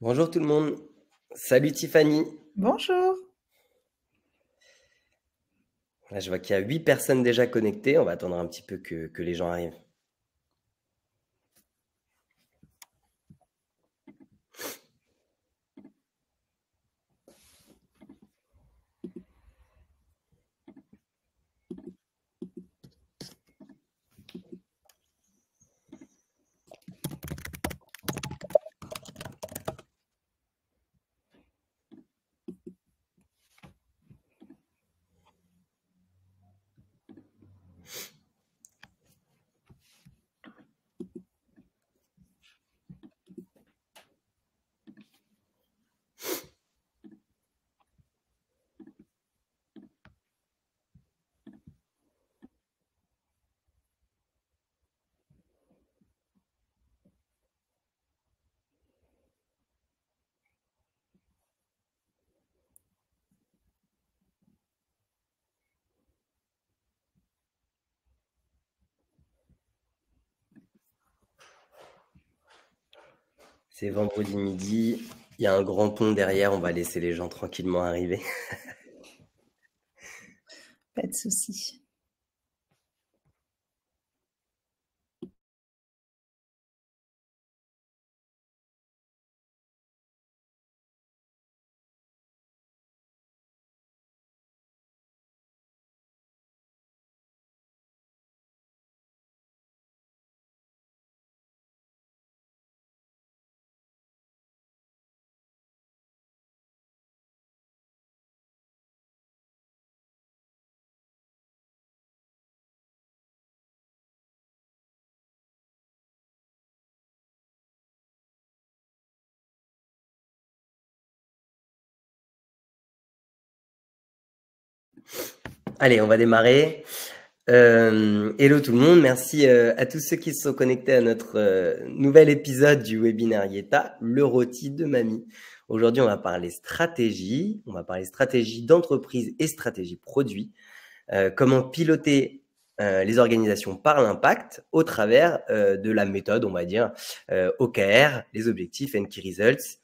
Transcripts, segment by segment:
Bonjour tout le monde. Salut Tiffany. Bonjour. Là, je vois qu'il y a 8 personnes déjà connectées. On va attendre un petit peu que les gens arrivent. C'est vendredi midi. Il y a un grand pont derrière. On va laisser les gens tranquillement arriver. Pas de souci. Allez, on va démarrer. Hello tout le monde. Merci à tous ceux qui se sont connectés à notre nouvel épisode du webinaire Yeta, le rôti de mamie. Aujourd'hui, on va parler stratégie. On va parler stratégie d'entreprise et stratégie produit. Comment piloter les organisations par l'impact au travers de la méthode, on va dire, OKR, les objectifs and key results.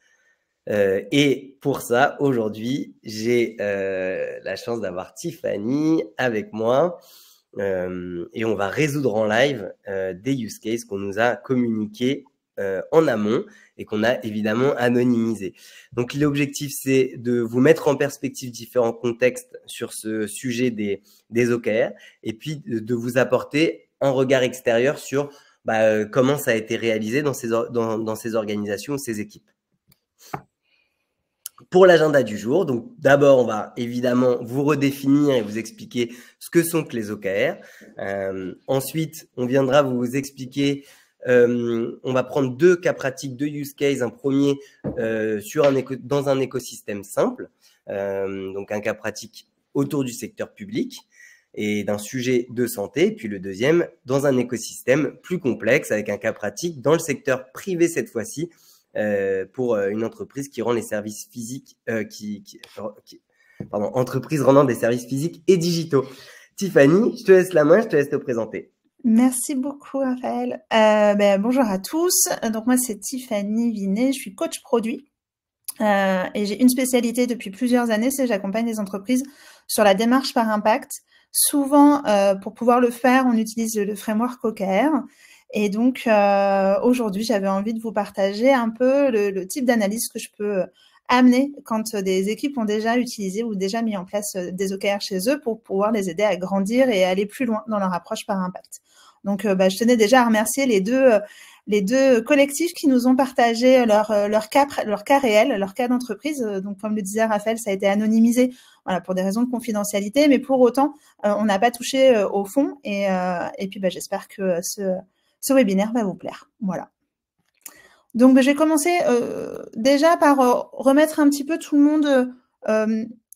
Et pour ça, aujourd'hui, j'ai la chance d'avoir Tiffany avec moi et on va résoudre en live des use cases qu'on nous a communiqués en amont et qu'on a évidemment anonymisé. Donc l'objectif, c'est de vous mettre en perspective différents contextes sur ce sujet des OKR et puis de vous apporter un regard extérieur sur comment ça a été réalisé dans ces organisations, ces équipes. Pour l'agenda du jour, donc d'abord, on va évidemment vous redéfinir et vous expliquer ce que sont que les OKR. Ensuite, on viendra vous expliquer, on va prendre deux cas pratiques, deux use cases. Un premier dans un écosystème simple, donc un cas pratique autour du secteur public et d'un sujet de santé. Puis le deuxième, dans un écosystème plus complexe avec un cas pratique dans le secteur privé cette fois-ci, pour une entreprise qui rend les services physiques, entreprise rendant des services physiques et digitaux. Tiffany, je te laisse la main, je te laisse te présenter. Merci beaucoup, Raphaël. Bonjour à tous. Donc moi, c'est Tiffany Vinet, je suis coach produit et j'ai une spécialité depuis plusieurs années, c'est j'accompagne les entreprises sur la démarche par impact. Souvent, pour pouvoir le faire, on utilise le framework OKR. Et donc, aujourd'hui, j'avais envie de vous partager un peu le type d'analyse que je peux amener quand des équipes ont déjà utilisé ou déjà mis en place des OKR chez eux pour pouvoir les aider à grandir et aller plus loin dans leur approche par impact. Donc, je tenais déjà à remercier les deux collectifs qui nous ont partagé leur cas réel, leur cas d'entreprise. Donc, comme le disait Raphaël, ça a été anonymisé, voilà, pour des raisons de confidentialité, mais pour autant, on n'a pas touché au fond. Et puis, j'espère que ce webinaire va vous plaire. Voilà. Donc, je vais commencer déjà par remettre un petit peu tout le monde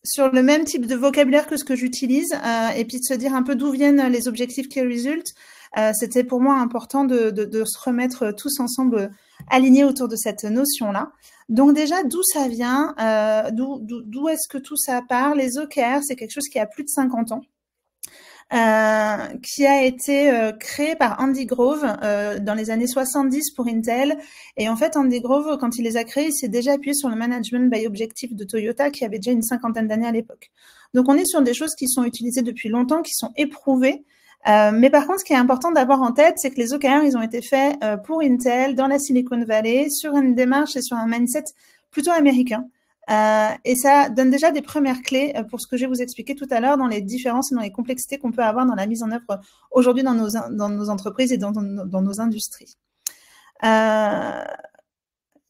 sur le même type de vocabulaire que ce que j'utilise et puis de se dire un peu d'où viennent les objectifs key results. C'était pour moi important de se remettre tous ensemble alignés autour de cette notion-là. Donc déjà, d'où ça vient, d'où est-ce que tout ça part? Les OKR, c'est quelque chose qui a plus de 50 ans. qui a été créé par Andy Grove dans les années 70 pour Intel. Et en fait, Andy Grove, quand il les a créés, il s'est déjà appuyé sur le management by objective de Toyota, qui avait déjà une 50aine d'années à l'époque. Donc, on est sur des choses qui sont utilisées depuis longtemps, qui sont éprouvées. Mais par contre, ce qui est important d'avoir en tête, c'est que les OKR, ils ont été faits pour Intel, dans la Silicon Valley, sur une démarche et sur un mindset plutôt américain. Et ça donne déjà des premières clés pour ce que je vais vous expliquer tout à l'heure dans les différences et dans les complexités qu'on peut avoir dans la mise en œuvre aujourd'hui dans nos entreprises et dans nos industries.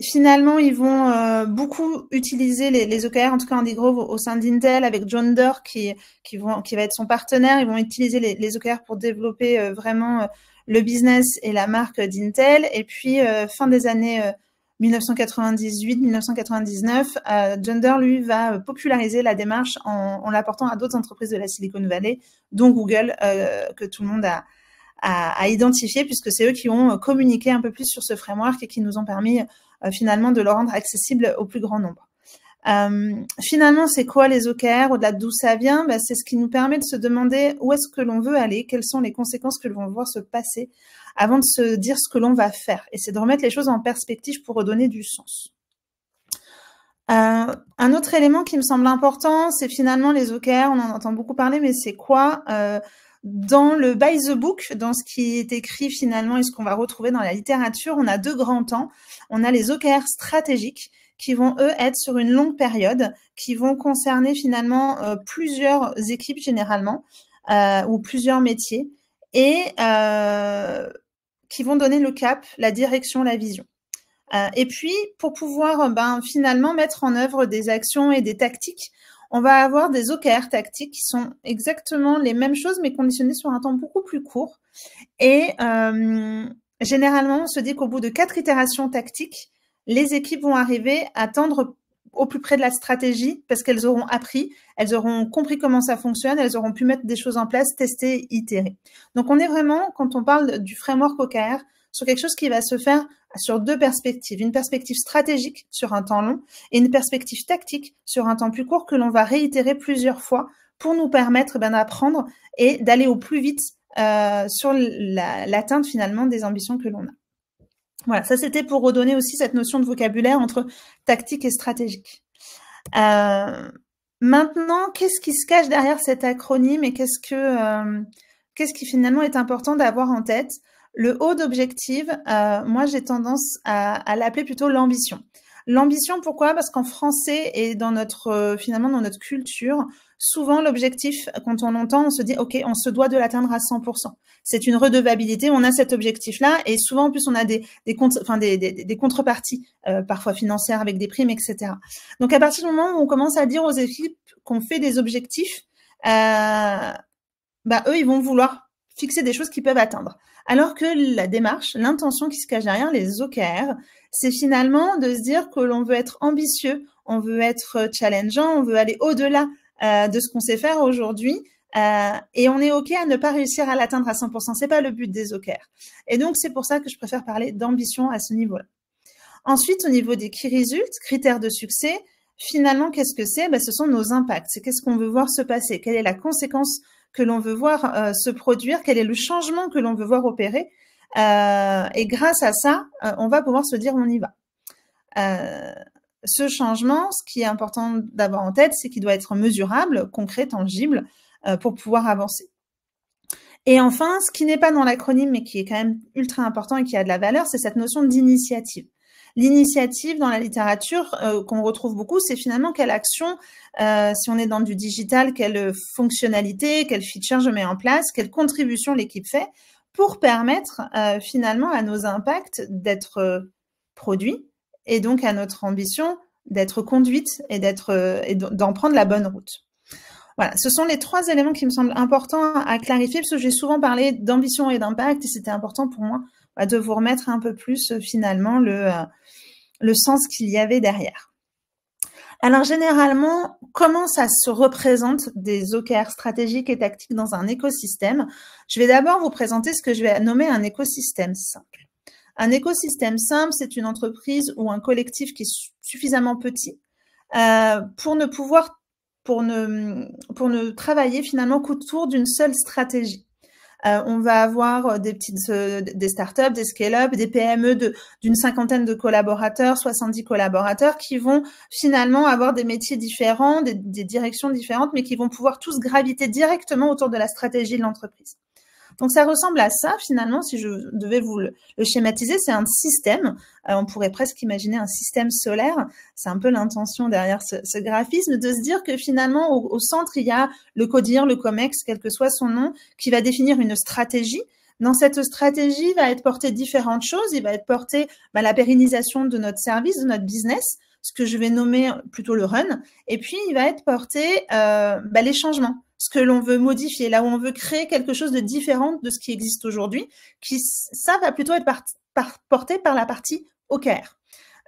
Finalement, ils vont beaucoup utiliser les OKR, en tout cas Andy Grove au sein d'Intel, avec John Doerr qui va être son partenaire. Ils vont utiliser les OKR pour développer vraiment le business et la marque d'Intel. Et puis, fin des années 1998-1999, John Doerr, lui, va populariser la démarche en l'apportant à d'autres entreprises de la Silicon Valley, dont Google, que tout le monde a identifié, puisque c'est eux qui ont communiqué un peu plus sur ce framework et qui nous ont permis finalement de le rendre accessible au plus grand nombre. Finalement, c'est quoi les OKR? Au-delà d'où ça vient, c'est ce qui nous permet de se demander où est-ce que l'on veut aller, quelles sont les conséquences que l'on va voir se passer avant de se dire ce que l'on va faire. Et c'est de remettre les choses en perspective pour redonner du sens. Un autre élément qui me semble important, c'est finalement les OKR, on en entend beaucoup parler, mais c'est quoi? Dans le by the book, dans ce qui est écrit finalement et ce qu'on va retrouver dans la littérature, on a deux grands temps. On a les OKR stratégiques qui vont, eux, être sur une longue période, qui vont concerner finalement plusieurs équipes généralement, ou plusieurs métiers, et qui vont donner le cap, la direction, la vision. Et puis, pour pouvoir finalement mettre en œuvre des actions et des tactiques, on va avoir des OKR tactiques qui sont exactement les mêmes choses, mais conditionnées sur un temps beaucoup plus court. Et généralement, on se dit qu'au bout de 4 itérations tactiques, les équipes vont arriver à tendre au plus près de la stratégie parce qu'elles auront appris, elles auront compris comment ça fonctionne, elles auront pu mettre des choses en place, tester, itérer. Donc, on est vraiment, quand on parle du framework OKR, sur quelque chose qui va se faire sur deux perspectives. Une perspective stratégique sur un temps long et une perspective tactique sur un temps plus court que l'on va réitérer plusieurs fois pour nous permettre d'apprendre et d'aller au plus vite sur l'atteinte finalement des ambitions que l'on a. Voilà, ça c'était pour redonner aussi cette notion de vocabulaire entre tactique et stratégique. Maintenant, qu'est-ce qui se cache derrière cet acronyme et qu'est-ce qui finalement est important d'avoir en tête? Le haut d'objectif, moi j'ai tendance à l'appeler plutôt l'ambition. L'ambition, pourquoi? Parce qu'en français et dans finalement dans notre culture, souvent l'objectif, quand on l'entend, on se dit ok, on se doit de l'atteindre à 100%. C'est une redevabilité, on a cet objectif-là et souvent en plus on a des contreparties, parfois financières avec des primes, etc. Donc à partir du moment où on commence à dire aux équipes qu'on fait des objectifs, eux ils vont vouloir fixer des choses qu'ils peuvent atteindre. Alors que la démarche, l'intention qui se cache derrière les OKR, c'est finalement de se dire que l'on veut être ambitieux, on veut être challengeant, on veut aller au-delà de ce qu'on sait faire aujourd'hui et on est OK à ne pas réussir à l'atteindre à 100%. C'est pas le but des OKR. Et donc, c'est pour ça que je préfère parler d'ambition à ce niveau-là. Ensuite, au niveau des key results, critères de succès, finalement, qu'est-ce que c'est? Ce sont nos impacts. C'est qu'est-ce qu'on veut voir se passer? Quelle est la conséquence que l'on veut voir se produire, quel est le changement que l'on veut voir opérer. Et grâce à ça, on va pouvoir se dire on y va. Ce changement, ce qui est important d'avoir en tête, c'est qu'il doit être mesurable, concret, tangible, pour pouvoir avancer. Et enfin, ce qui n'est pas dans l'acronyme, mais qui est quand même ultra important et qui a de la valeur, c'est cette notion d'initiative. L'initiative dans la littérature qu'on retrouve beaucoup, c'est finalement quelle action, si on est dans du digital, quelle fonctionnalité, quelle feature je mets en place, quelle contribution l'équipe fait pour permettre finalement à nos impacts d'être produits et donc à notre ambition d'être conduite et d'en prendre la bonne route. Voilà, ce sont les 3 éléments qui me semblent importants à clarifier parce que j'ai souvent parlé d'ambition et d'impact et c'était important pour moi de vous remettre un peu plus finalement le sens qu'il y avait derrière. Alors généralement, comment ça se représente des OKR stratégiques et tactiques dans un écosystème? Je vais d'abord vous présenter ce que je vais nommer un écosystème simple. Un écosystème simple, c'est une entreprise ou un collectif qui est suffisamment petit pour ne pouvoir pour ne travailler finalement qu'autour d'une seule stratégie. On va avoir des startups, des scale-up, des PME d'une cinquantaine de collaborateurs, 70 collaborateurs qui vont finalement avoir des métiers différents, des directions différentes, mais qui vont pouvoir tous graviter directement autour de la stratégie de l'entreprise. Donc, ça ressemble à ça, finalement, si je devais vous le schématiser, c'est un système. On pourrait presque imaginer un système solaire. C'est un peu l'intention derrière ce graphisme, de se dire que finalement, au centre, il y a le CODIR, le COMEX, quel que soit son nom, qui va définir une stratégie. Dans cette stratégie, va être portée différentes choses. Il va être porté la pérennisation de notre service, de notre business, ce que je vais nommer plutôt le run. Et puis, il va être porté les changements, ce que l'on veut modifier, là où on veut créer quelque chose de différent de ce qui existe aujourd'hui, ça va plutôt être porté par la partie OKR.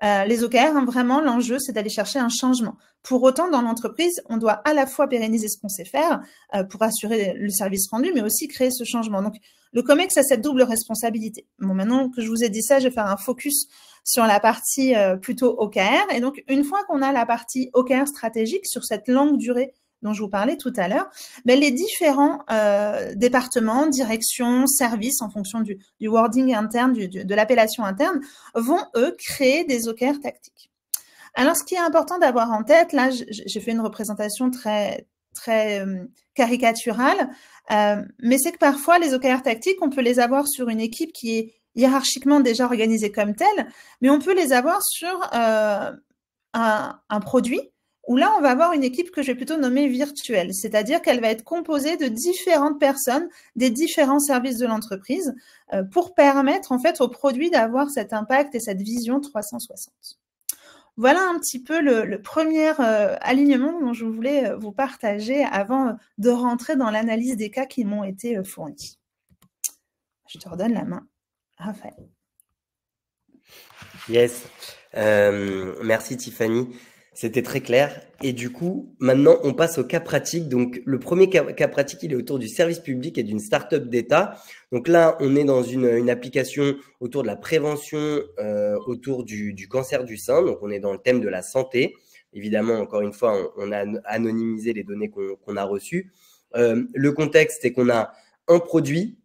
Les OKR, vraiment, l'enjeu, c'est d'aller chercher un changement. Pour autant, dans l'entreprise, on doit à la fois pérenniser ce qu'on sait faire pour assurer le service rendu, mais aussi créer ce changement. Donc, le COMEX a cette double responsabilité. Bon, maintenant que je vous ai dit ça, je vais faire un focus sur la partie plutôt OKR. Et donc, une fois qu'on a la partie OKR stratégique sur cette longue durée dont je vous parlais tout à l'heure, les différents départements, directions, services, en fonction du wording interne, de l'appellation interne, vont, eux, créer des OKR tactiques. Alors, ce qui est important d'avoir en tête, là, j'ai fait une représentation très caricaturale, mais c'est que parfois, les OKR tactiques, on peut les avoir sur une équipe qui est hiérarchiquement déjà organisée comme telle, mais on peut les avoir sur un produit, où là, on va avoir une équipe que je vais plutôt nommer virtuelle, c'est-à-dire qu'elle va être composée de différentes personnes des différents services de l'entreprise pour permettre en fait au produit d'avoir cet impact et cette vision 360. Voilà un petit peu le premier alignement dont je voulais vous partager avant de rentrer dans l'analyse des cas qui m'ont été fournis. Je te redonne la main, Raphaël. Yes, merci Tiffany. C'était très clair. Et du coup, maintenant, on passe au cas pratique. Donc, le premier cas pratique, il est autour du service public et d'une start-up d'État. Donc là, on est dans une application autour de la prévention, autour du cancer du sein. Donc, on est dans le thème de la santé. Évidemment, encore une fois, on a anonymisé les données qu'on a reçues. Le contexte, c'est qu'on a un produit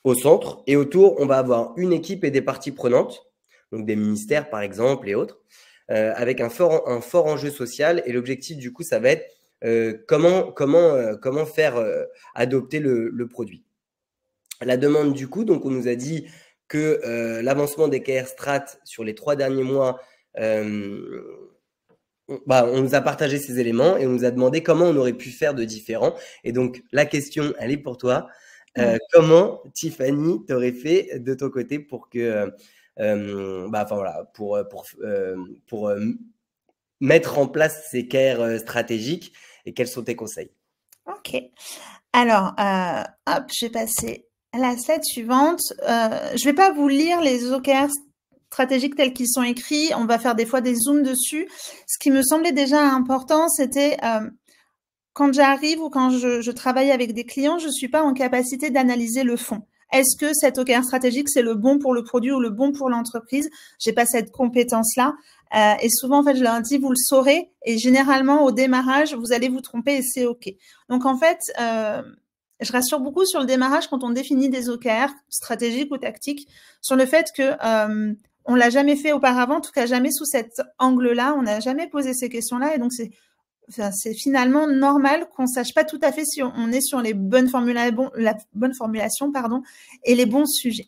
au centre et autour, on va avoir une équipe et des parties prenantes, donc des ministères, par exemple, et autres. Avec un fort enjeu social, et l'objectif du coup ça va être comment faire adopter le produit. La demande du coup, donc on nous a dit que l'avancement des KR Strat sur les 3 derniers mois, on nous a partagé ces éléments et on nous a demandé comment on aurait pu faire de différent. Et donc la question, elle est pour toi. Comment, Tiffany, t'aurais fait de ton côté pour que pour mettre en place ces KR stratégiques, et quels sont tes conseils? Ok. Alors, je vais passer à la slide suivante. Je vais pas vous lire les OKR stratégiques tels qu'ils sont écrits. On va faire des fois des zooms dessus. Ce qui me semblait déjà important, c'était quand j'arrive ou quand je travaille avec des clients, je suis pas en capacité d'analyser le fond. Est-ce que cet OKR stratégique, c'est le bon pour le produit ou le bon pour l'entreprise? J'ai pas cette compétence-là. Et souvent, en fait, je leur dis, vous le saurez. Et généralement, au démarrage, vous allez vous tromper et c'est OK. Donc, en fait, je rassure beaucoup sur le démarrage quand on définit des OKR stratégiques ou tactiques, sur le fait que on l'a jamais fait auparavant, en tout cas jamais sous cet angle-là. On n'a jamais posé ces questions-là. Et donc, c'est finalement normal qu'on sache pas tout à fait si on est sur les bonnes la bonne formulation, et les bons sujets.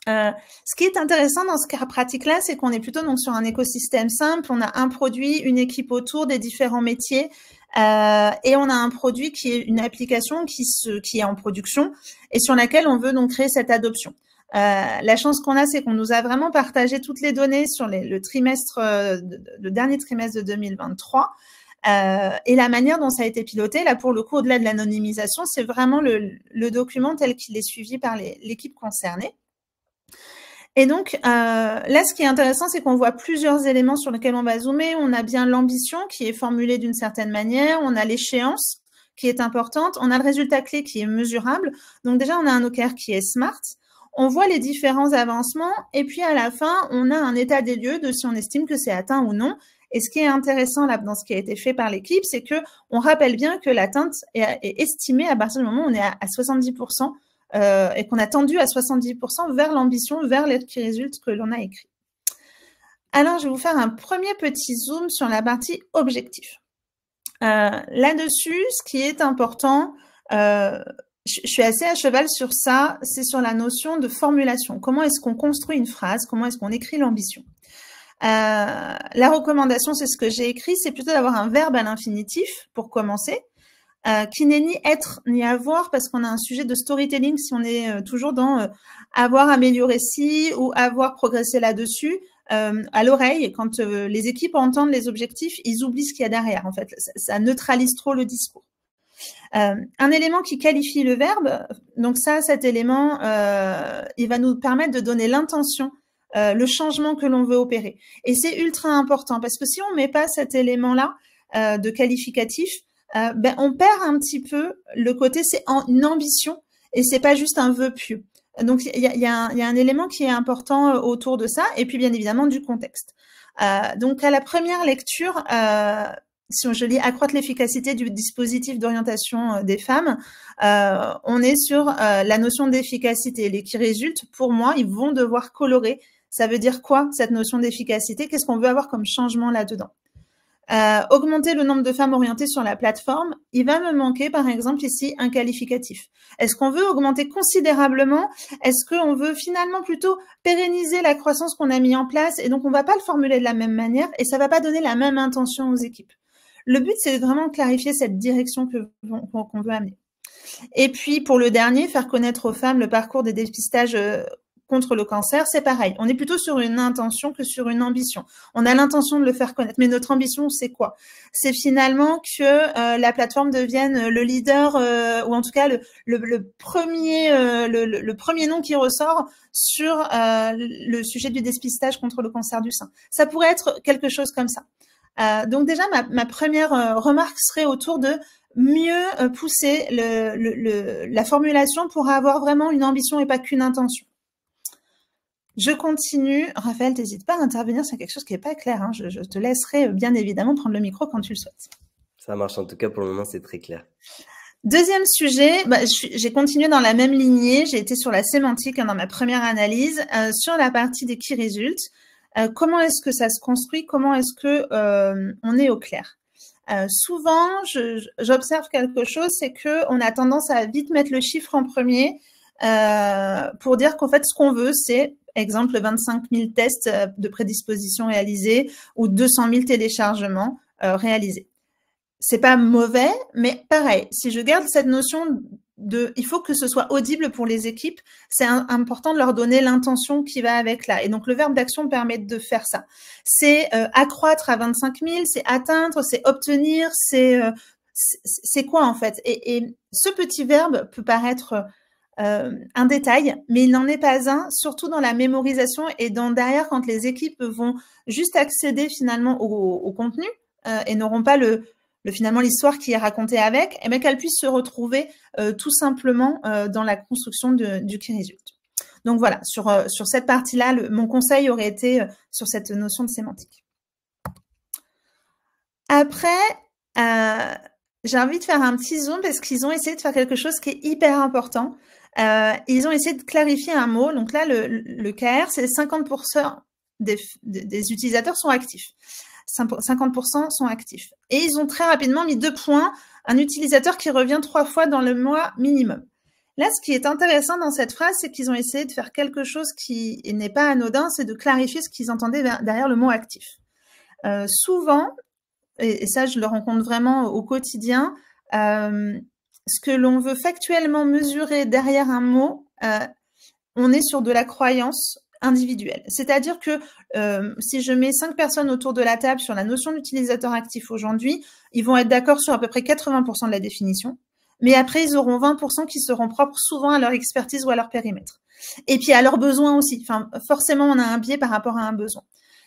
Ce qui est intéressant dans ce cas pratique-là, c'est qu'on est plutôt donc sur un écosystème simple. On a un produit, une équipe autour des différents métiers, et on a un produit qui est une application qui est en production et sur laquelle on veut donc créer cette adoption. La chance qu'on a, c'est qu'on nous a vraiment partagé toutes les données sur le dernier trimestre de 2023. Et la manière dont ça a été piloté, là pour le coup, au-delà de l'anonymisation, c'est vraiment le document tel qu'il est suivi par l'équipe concernée. Et donc, là, ce qui est intéressant, c'est qu'on voit plusieurs éléments sur lesquels on va zoomer. On a bien l'ambition qui est formulée d'une certaine manière. On a l'échéance qui est importante. On a le résultat clé qui est mesurable. Donc déjà, on a un OKR qui est SMART. On voit les différents avancements. Et puis, à la fin, on a un état des lieux de si on estime que c'est atteint ou non. Et ce qui est intéressant là dans ce qui a été fait par l'équipe, c'est que on rappelle bien que l'atteinte est estimée à partir du moment où on est à 70% et qu'on a tendu à 70% vers l'ambition, vers les key results que l'on a écrit. Alors, je vais vous faire un premier petit zoom sur la partie objectif. Là-dessus, ce qui est important, je suis assez à cheval sur ça, c'est sur la notion de formulation. Comment est-ce qu'on construit une phrase? Comment est-ce qu'on écrit l'ambition? La recommandation, c'est ce que j'ai écrit, c'est plutôt d'avoir un verbe à l'infinitif pour commencer, qui n'est ni être ni avoir, parce qu'on a un sujet de storytelling si on est toujours dans avoir amélioré ci ou avoir progressé là-dessus. À l'oreille, quand les équipes entendent les objectifs, ils oublient ce qu'il y a derrière. En fait, ça neutralise trop le discours. Un élément qui qualifie le verbe, donc ça, cet élément, il va nous permettre de donner l'intention, le changement que l'on veut opérer. Et c'est ultra important parce que si on met pas cet élément-là de qualificatif, ben on perd un petit peu le côté, c'est une ambition et c'est pas juste un vœu pieux. Donc il y a un élément qui est important autour de ça et puis bien évidemment du contexte. Donc à la première lecture, si je lis accroître l'efficacité du dispositif d'orientation des femmes, on est sur la notion d'efficacité. Les qui résultent, pour moi, ils vont devoir colorer. Ça veut dire quoi, cette notion d'efficacité? Qu'est-ce qu'on veut avoir comme changement là-dedans? Augmenter le nombre de femmes orientées sur la plateforme, il va me manquer, par exemple, ici, un qualificatif. Est-ce qu'on veut augmenter considérablement? Est-ce qu'on veut finalement plutôt pérenniser la croissance qu'on a mis en place? Et donc, on va pas le formuler de la même manière et ça va pas donner la même intention aux équipes. Le but, c'est vraiment clarifier cette direction qu'on veut amener. Et puis, pour le dernier, faire connaître aux femmes le parcours des dépistages contre le cancer, c'est pareil. On est plutôt sur une intention que sur une ambition. On a l'intention de le faire connaître, mais notre ambition, c'est quoi? C'est finalement que la plateforme devienne le leader, ou en tout cas le premier nom qui ressort sur le sujet du dépistage contre le cancer du sein. Ça pourrait être quelque chose comme ça. Donc déjà, ma première remarque serait autour de mieux pousser la formulation pour avoir vraiment une ambition et pas qu'une intention. Je continue. Raphaël, n'hésite pas à intervenir sur quelque chose qui n'est pas clair. Hein. Je te laisserai bien évidemment prendre le micro quand tu le souhaites. Ça marche, en tout cas pour le moment, c'est très clair. Deuxième sujet, j'ai continué dans la même lignée. J'ai été sur la sémantique dans ma première analyse, sur la partie des key results. Comment est-ce que ça se construit? Comment est-ce que on est au clair? Souvent, j'observe quelque chose, c'est que on a tendance à vite mettre le chiffre en premier pour dire qu'en fait, ce qu'on veut, c'est, exemple, 25 000 tests de prédisposition réalisés ou 200 000 téléchargements réalisés. C'est pas mauvais, mais pareil, si je garde cette notion il faut que ce soit audible pour les équipes, c'est important de leur donner l'intention qui va avec là. Et donc, le verbe d'action permet de faire ça. C'est accroître à 25 000, c'est atteindre, c'est obtenir, c'est quoi en fait? Et ce petit verbe peut paraître un détail, mais il n'en est pas un, surtout dans la mémorisation et derrière, quand les équipes vont juste accéder finalement au contenu et n'auront pas finalement l'histoire qui est racontée avec, et bien qu'elle puisse se retrouver tout simplement dans la construction du key result. Donc voilà, sur cette partie-là, mon conseil aurait été sur cette notion de sémantique. Après, j'ai envie de faire un petit zoom parce qu'ils ont essayé de faire quelque chose qui est hyper important. Ils ont essayé de clarifier un mot. Donc là, le KR, c'est 50% des utilisateurs sont actifs. 50% sont actifs. Et ils ont très rapidement mis 2 points, un utilisateur qui revient 3 fois dans le mois minimum. Là, ce qui est intéressant dans cette phrase, c'est qu'ils ont essayé de faire quelque chose qui n'est pas anodin, c'est de clarifier ce qu'ils entendaient derrière le mot actif. Souvent, et ça, je le rencontre vraiment au quotidien, ce que l'on veut factuellement mesurer derrière un mot, on est sur de la croyance individuelle. C'est-à-dire que si je mets 5 personnes autour de la table sur la notion d'utilisateur actif aujourd'hui, ils vont être d'accord sur à peu près 80% de la définition, mais après, ils auront 20% qui seront propres souvent à leur expertise ou à leur périmètre. Et puis à leurs besoins aussi. Enfin, forcément, on a un biais par rapport à un besoin.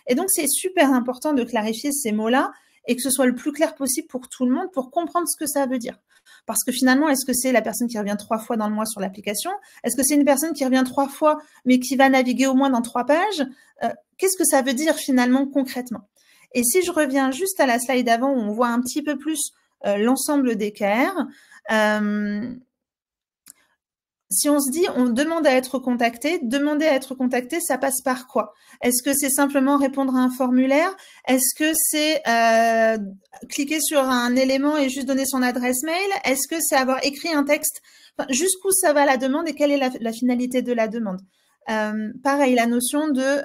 Et donc, c'est super important de clarifier ces mots-là et que ce soit le plus clair possible pour tout le monde pour comprendre ce que ça veut dire. Parce que finalement, est-ce que c'est la personne qui revient 3 fois dans le mois sur l'application? Est-ce que c'est une personne qui revient 3 fois, mais qui va naviguer au moins dans 3 pages? Qu'est-ce que ça veut dire finalement concrètement? Et si je reviens juste à la slide d'avant où on voit un petit peu plus l'ensemble des KR, si on se dit, on demande à être contacté, demander à être contacté, ça passe par quoi? Est-ce que c'est simplement répondre à un formulaire? Est-ce que c'est cliquer sur un élément et juste donner son adresse mail? Est-ce que c'est avoir écrit un texte? Enfin, jusqu'où ça va la demande et quelle est la finalité de la demande? Pareil, la notion de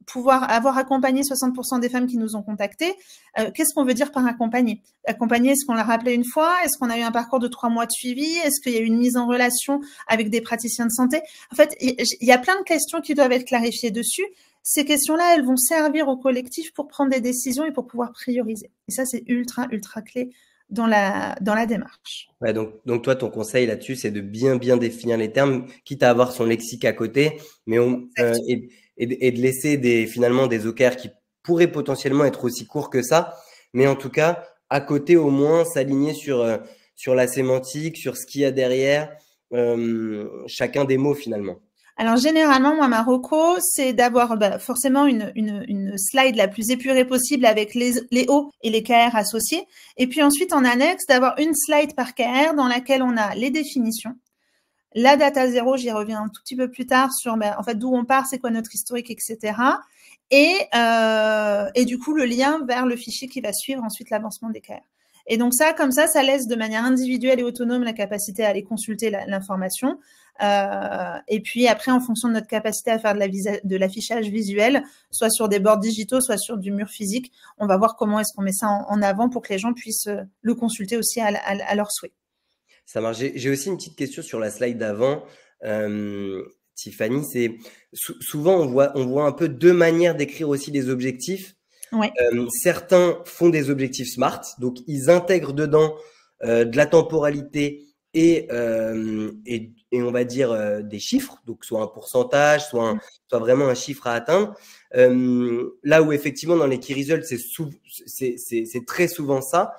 pouvoir avoir accompagné 60% des femmes qui nous ont contactées. Qu'est-ce qu'on veut dire par accompagner? Accompagner, est-ce qu'on l'a rappelé une fois? Est-ce qu'on a eu un parcours de 3 mois de suivi? Est-ce qu'il y a eu une mise en relation avec des praticiens de santé? En fait, il y a plein de questions qui doivent être clarifiées dessus. Ces questions-là, elles vont servir au collectif pour prendre des décisions et pour pouvoir prioriser. Et ça, c'est ultra, ultra clé dans la démarche. Ouais, donc toi, ton conseil là-dessus, c'est de bien définir les termes, quitte à avoir son lexique à côté, mais et de laisser finalement des OKR qui pourraient potentiellement être aussi courts que ça, mais en tout cas, à côté au moins s'aligner sur la sémantique, sur ce qu'il y a derrière chacun des mots finalement. Alors généralement, moi, ma reco, c'est d'avoir forcément une slide la plus épurée possible avec les O et les KR associés. Et puis ensuite, en annexe, d'avoir une slide par KR dans laquelle on a les définitions, la data zéro, j'y reviens un tout petit peu plus tard sur en fait d'où on part, c'est quoi notre historique, etc. Et du coup, le lien vers le fichier qui va suivre ensuite l'avancement des KR. Et donc ça, comme ça laisse de manière individuelle et autonome la capacité à aller consulter l'information. Et puis après, en fonction de notre capacité à faire de l'affichage visuel, soit sur des bords digitaux, soit sur du mur physique, on va voir comment est-ce qu'on met ça en avant pour que les gens puissent le consulter aussi à leur souhait. Ça marche. J'ai aussi une petite question sur la slide d'avant. Tiffany, c'est souvent on voit un peu deux manières d'écrire aussi les objectifs. Ouais. Certains font des objectifs SMART, donc ils intègrent dedans de la temporalité et on va dire des chiffres, donc soit un pourcentage, soit vraiment un chiffre à atteindre. Là où effectivement dans les key results, c'est très souvent ça.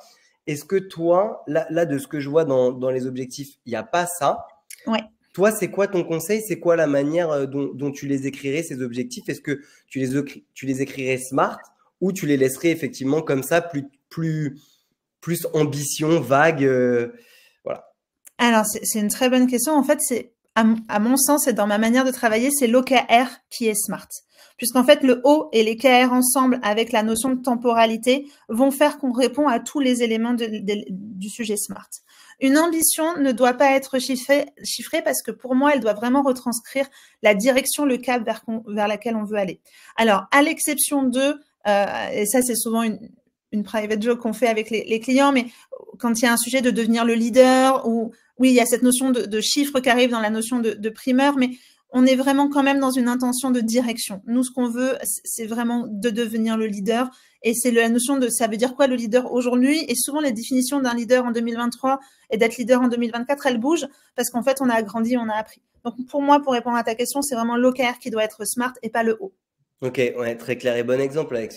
Est-ce que toi, là de ce que je vois dans les objectifs, il n'y a pas ça? Ouais. Toi, c'est quoi ton conseil? C'est quoi la manière dont tu les écrirais, ces objectifs? Est-ce que tu les écrirais SMART ou tu les laisserais effectivement comme ça, plus ambition, vague voilà. Alors, c'est une très bonne question. En fait, c'est à mon sens et dans ma manière de travailler, c'est l'OKR qui est SMART. Puisqu'en fait, le O et les KR ensemble, avec la notion de temporalité, vont faire qu'on répond à tous les éléments du sujet SMART. Une ambition ne doit pas être chiffrée parce que pour moi, elle doit vraiment retranscrire la direction, le cap vers laquelle on veut aller. Alors, à l'exception de, et ça c'est souvent une private joke qu'on fait avec les clients, mais quand il y a un sujet de devenir le leader, ou oui, il y a cette notion de chiffre qui arrive dans la notion de primeur, mais on est vraiment quand même dans une intention de direction. Nous, ce qu'on veut, c'est vraiment de devenir le leader. Et c'est la notion de ça veut dire quoi le leader aujourd'hui. Et souvent, les définitions d'un leader en 2023 et d'être leader en 2024, elles bougent parce qu'en fait, on a grandi, on a appris. Donc, pour moi, pour répondre à ta question, c'est vraiment l'OKR qui doit être SMART et pas le O. Ok, ouais, très clair et bon exemple avec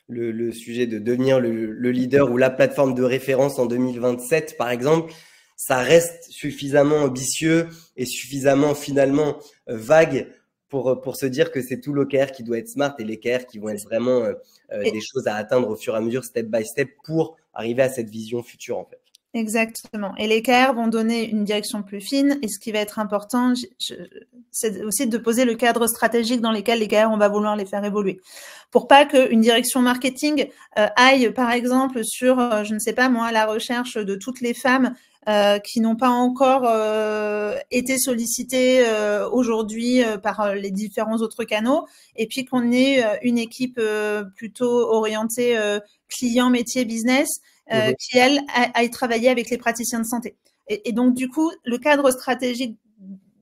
le sujet de devenir le leader ou la plateforme de référence en 2027, par exemple. Ça reste suffisamment ambitieux et suffisamment finalement vague pour se dire que c'est tout l'OKR qui doit être SMART et les KR qui vont être vraiment des choses à atteindre au fur et à mesure, step by step, pour arriver à cette vision future en fait. Exactement. Et les KR vont donner une direction plus fine. Et ce qui va être important, c'est aussi de poser le cadre stratégique dans lequel les KR, on va vouloir les faire évoluer. Pour pas qu'une direction marketing aille, par exemple, sur, je ne sais pas moi, la recherche de toutes les femmes qui n'ont pas encore été sollicitées aujourd'hui par les différents autres canaux, et puis qu'on ait une équipe plutôt orientée client, métier, business, qui, elle, aille travailler avec les praticiens de santé. Et donc, du coup, le cadre stratégique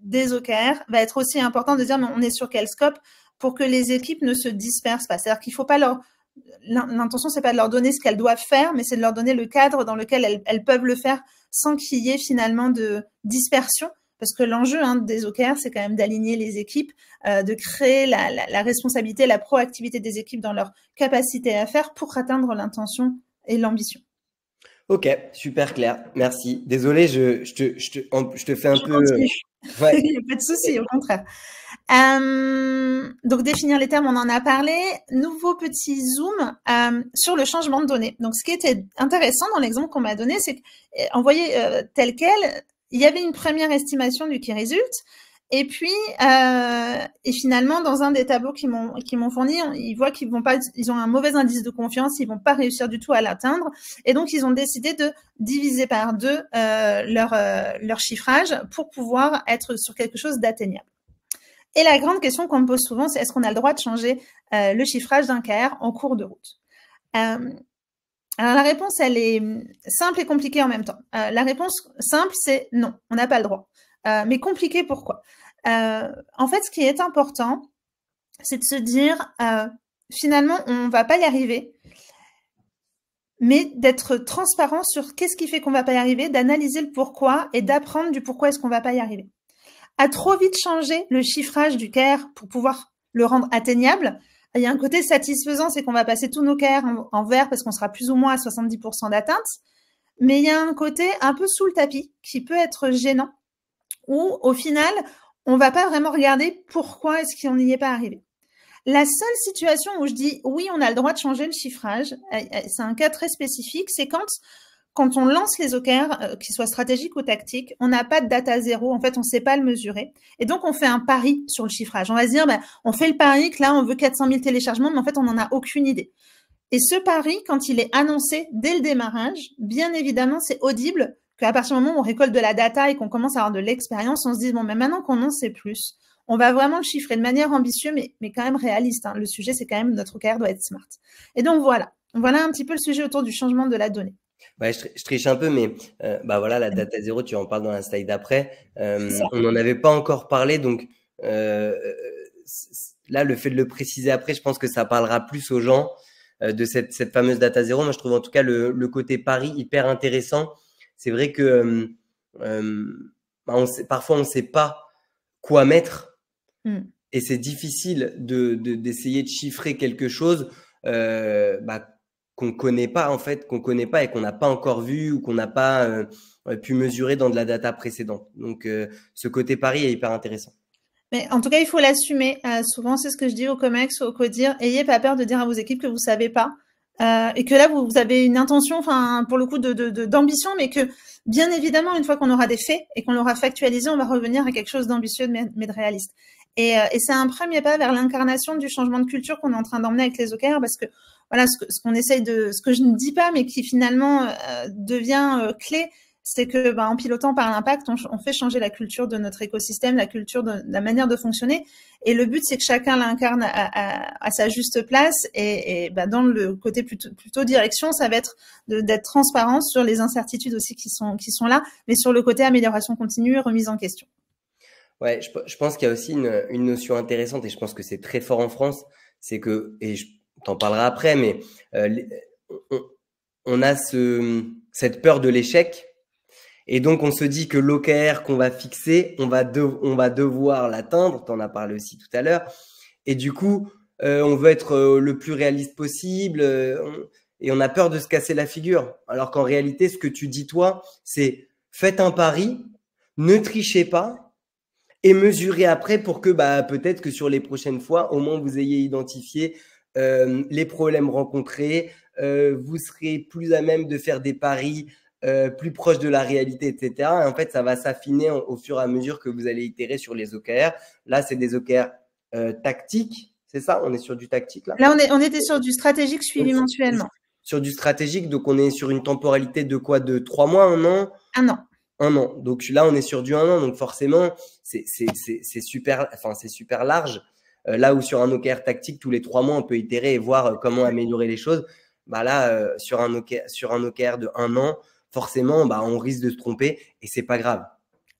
des OKR va être aussi important de dire, mais on est sur quel scope pour que les équipes ne se dispersent pas. C'est-à-dire qu'il ne faut pas l'intention, c'est pas de leur donner ce qu'elles doivent faire, mais c'est de leur donner le cadre dans lequel elles peuvent le faire sans qu'il y ait finalement de dispersion. Parce que l'enjeu des OKR, c'est quand même d'aligner les équipes, de créer la responsabilité, la proactivité des équipes dans leur capacité à faire pour atteindre l'intention et l'ambition. Ok, super clair, merci. Désolé, je te fais un peu. Ouais. Il n'y a pas de souci, au contraire. Donc, définir les termes, on en a parlé. Nouveau petit zoom sur le changement de données. Donc, ce qui était intéressant dans l'exemple qu'on m'a donné, c'est qu'envoyé tel quel, il y avait une première estimation du qui résulte. Et puis, et finalement, dans un des tableaux qu'ils m'ont fourni, ils voient qu'ils vont pas, ils ont un mauvais indice de confiance, ils vont pas réussir du tout à l'atteindre. Et donc, ils ont décidé de diviser par 2 leur chiffrage pour pouvoir être sur quelque chose d'atteignable. Et la grande question qu'on me pose souvent, c'est est-ce qu'on a le droit de changer le chiffrage d'un KR en cours de route? Alors, la réponse, elle est simple et compliquée en même temps. La réponse simple, c'est non, on n'a pas le droit. Mais compliqué, pourquoi? En fait, ce qui est important, c'est de se dire, finalement, on va pas y arriver, mais d'être transparent sur qu'est-ce qui fait qu'on va pas y arriver, d'analyser le pourquoi et d'apprendre du pourquoi est-ce qu'on va pas y arriver. À trop vite changer le chiffrage du KR pour pouvoir le rendre atteignable, il y a un côté satisfaisant, c'est qu'on va passer tous nos KR en vert parce qu'on sera plus ou moins à 70% d'atteinte, mais il y a un côté un peu sous le tapis qui peut être gênant, où au final, on va pas vraiment regarder pourquoi est-ce qu'on n'y est pas arrivé. La seule situation où je dis oui, on a le droit de changer le chiffrage, c'est un cas très spécifique, c'est quand on lance les OKR, qu'ils soient stratégiques ou tactiques, on n'a pas de data zéro, en fait, on ne sait pas le mesurer. Et donc, on fait un pari sur le chiffrage. On va se dire, on fait le pari que là, on veut 400 000 téléchargements, mais en fait, on n'en a aucune idée. Et ce pari, quand il est annoncé dès le démarrage, bien évidemment, c'est audible qu'à partir du moment où on récolte de la data et qu'on commence à avoir de l'expérience, on se dit, bon, mais maintenant qu'on en sait plus, on va vraiment le chiffrer de manière ambitieuse, mais quand même réaliste. Hein. Le sujet, c'est quand même notre OKR doit être smart. Et donc, voilà un petit peu le sujet autour du changement de la donnée. Ouais, je triche un peu, mais voilà, la data zéro, tu en parles dans la slide d'après. On n'en avait pas encore parlé, donc là, le fait de le préciser après, je pense que ça parlera plus aux gens de cette fameuse data zéro. Moi, je trouve en tout cas le côté pari hyper intéressant. C'est vrai que parfois, on ne sait pas quoi mettre et c'est difficile d'essayer de chiffrer quelque chose qu'on connaît pas en fait, qu'on connaît pas et qu'on n'a pas encore vu ou qu'on n'a pas pu mesurer dans de la data précédente. Donc, ce côté pari est hyper intéressant. Mais en tout cas, il faut l'assumer. Souvent, c'est ce que je dis aux COMEX ou aux CODIR. Ayez pas peur de dire à vos équipes que vous savez pas. Et que là, vous avez une intention, enfin, pour le coup, d'ambition, mais que, bien évidemment, une fois qu'on aura des faits et qu'on l'aura factualisé, on va revenir à quelque chose d'ambitieux, mais de réaliste. Et c'est un premier pas vers l'incarnation du changement de culture qu'on est en train d'emmener avec les OKR, parce que, voilà, ce que je ne dis pas, mais qui finalement devient clé, c'est que en pilotant par l'impact, on fait changer la culture de notre écosystème, la culture de la manière de fonctionner. Et le but, c'est que chacun l'incarne à sa juste place. Et dans le côté plutôt direction, ça va être d'être transparent sur les incertitudes aussi qui sont là, mais sur le côté amélioration continue et remise en question. Ouais, je pense qu'il y a aussi une notion intéressante, et je pense que c'est très fort en France, c'est que, et je t'en parlerai après, mais on a cette peur de l'échec. Et donc, on se dit que l'OKR qu'on va fixer, on va devoir l'atteindre. Tu en as parlé aussi tout à l'heure. Et du coup, on veut être le plus réaliste possible et on a peur de se casser la figure. Alors qu'en réalité, ce que tu dis, toi, c'est faites un pari, ne trichez pas et mesurez après pour que peut-être que sur les prochaines fois, au moins, vous ayez identifié les problèmes rencontrés. Vous serez plus à même de faire des paris plus proche de la réalité, etc. Et en fait, ça va s'affiner au fur et à mesure que vous allez itérer sur les OKR. Là, c'est des OKR tactiques, c'est ça? On est sur du tactique là? Là, on était sur du stratégique suivi mensuellement. Sur du stratégique, donc on est sur une temporalité de quoi? De 3 mois, 1 an? 1 an. 1 an. Donc là, on est sur du 1 an, donc forcément, c'est super large. Là où sur un OKR tactique, tous les 3 mois, on peut itérer et voir comment améliorer les choses. Là, sur un OKR de 1 an, forcément, on risque de se tromper et c'est pas grave.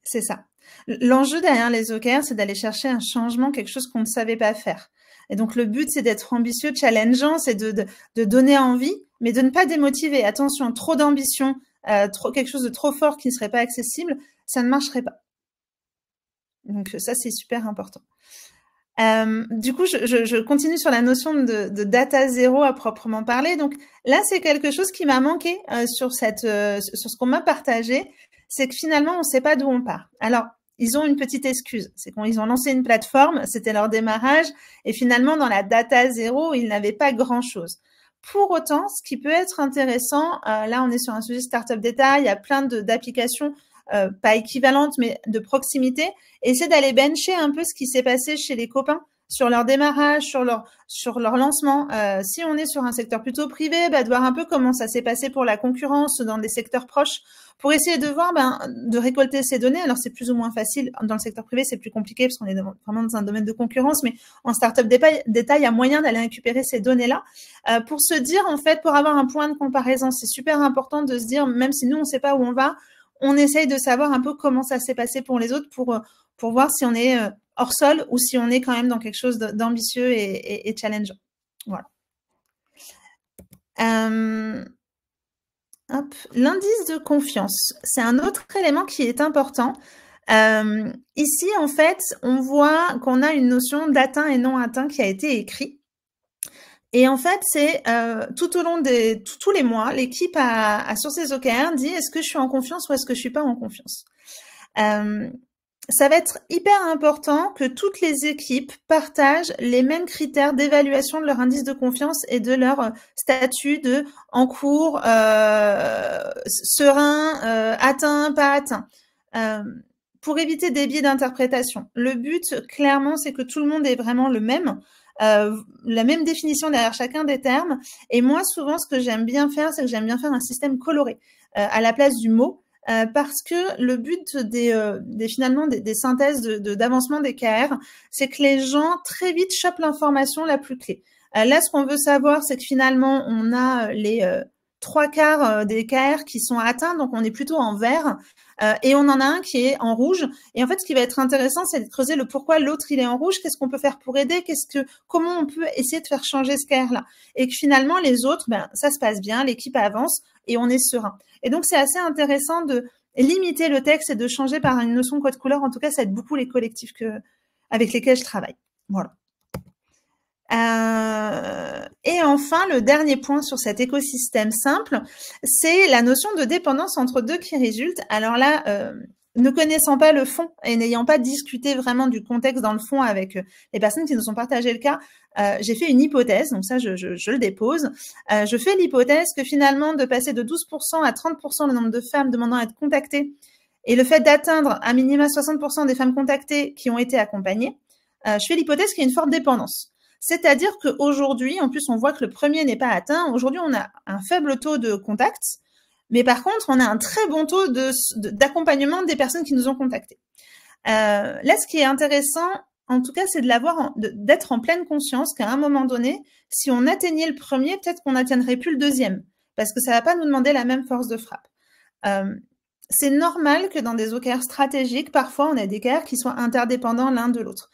C'est ça. L'enjeu derrière les OKR, c'est d'aller chercher un changement, quelque chose qu'on ne savait pas faire. Et donc, le but, c'est d'être ambitieux, challengeant, c'est de donner envie, mais de ne pas démotiver. Attention, trop d'ambition, quelque chose de trop fort qui ne serait pas accessible, ça ne marcherait pas. Donc, ça, c'est super important. Du coup, je continue sur la notion de data zéro à proprement parler. Donc là, c'est quelque chose qui m'a manqué sur ce qu'on m'a partagé, c'est que finalement, on ne sait pas d'où on part. Alors, ils ont une petite excuse. C'est qu'ils ont lancé une plateforme, c'était leur démarrage, et finalement, dans la data zéro, ils n'avaient pas grand-chose. Pour autant, ce qui peut être intéressant, là, on est sur un sujet startup d'État, il y a plein d'applications pas équivalentes, mais de proximité, et c'est d'aller bencher un peu ce qui s'est passé chez les copains sur leur démarrage, sur leur lancement. Si on est sur un secteur plutôt privé, de voir un peu comment ça s'est passé pour la concurrence dans des secteurs proches, pour essayer de voir, de récolter ces données. Alors, c'est plus ou moins facile. Dans le secteur privé, c'est plus compliqué parce qu'on est vraiment dans un domaine de concurrence, mais en startup d'État, il y a moyen d'aller récupérer ces données-là pour se dire, en fait, pour avoir un point de comparaison. C'est super important de se dire, même si nous, on ne sait pas où on va, on essaye de savoir un peu comment ça s'est passé pour les autres pour voir si on est hors sol ou si on est quand même dans quelque chose d'ambitieux et challengeant. Voilà. L'indice de confiance, c'est un autre élément qui est important. Ici, en fait, on voit qu'on a une notion d'atteint et non atteint qui a été écrit. Et en fait, c'est tout au long tous les mois, l'équipe sur ses OKR dit est-ce que je suis en confiance ou est-ce que je suis pas en confiance. Ça va être hyper important que toutes les équipes partagent les mêmes critères d'évaluation de leur indice de confiance et de leur statut de en cours, serein, atteint, pas atteint, pour éviter des biais d'interprétation. Le but, clairement, c'est que tout le monde ait vraiment la même définition derrière chacun des termes. Et moi, souvent, ce que j'aime bien faire, c'est que j'aime bien faire un système coloré à la place du mot. Parce que le but finalement des synthèses d'avancement des KR, c'est que les gens très vite chopent l'information la plus clé. Là, ce qu'on veut savoir, c'est que finalement, on a les 3/4 des KR qui sont atteints, donc on est plutôt en vert, et on en a un qui est en rouge. Et en fait, ce qui va être intéressant, c'est de creuser le pourquoi l'autre il est en rouge, qu'est-ce qu'on peut faire pour aider, comment on peut essayer de faire changer ce KR-là. Et que finalement, les autres, ça se passe bien, l'équipe avance et on est serein. Et donc, c'est assez intéressant de limiter le texte et de changer par une notion code couleur. En tout cas, ça aide beaucoup les collectifs avec lesquels je travaille. Voilà. Et enfin, le dernier point sur cet écosystème simple, c'est la notion de dépendance entre deux qui résultent. Alors là, ne connaissant pas le fond et n'ayant pas discuté vraiment du contexte dans le fond avec les personnes qui nous ont partagé le cas, j'ai fait une hypothèse, donc ça je le dépose. Je fais l'hypothèse que finalement de passer de 12% à 30% le nombre de femmes demandant à être contactées et le fait d'atteindre à minima 60% des femmes contactées qui ont été accompagnées, je fais l'hypothèse qu'il y a une forte dépendance. C'est-à-dire qu'aujourd'hui, en plus on voit que le premier n'est pas atteint, aujourd'hui on a un faible taux de contact, mais par contre, on a un très bon taux d'accompagnement des personnes qui nous ont contactés. Là, ce qui est intéressant, en tout cas, c'est d'être en pleine conscience qu'à un moment donné, si on atteignait le premier, peut-être qu'on n'atteindrait plus le deuxième, parce que ça ne va pas nous demander la même force de frappe. C'est normal que dans des OKR stratégiques, parfois, on a des OKR qui soient interdépendants l'un de l'autre.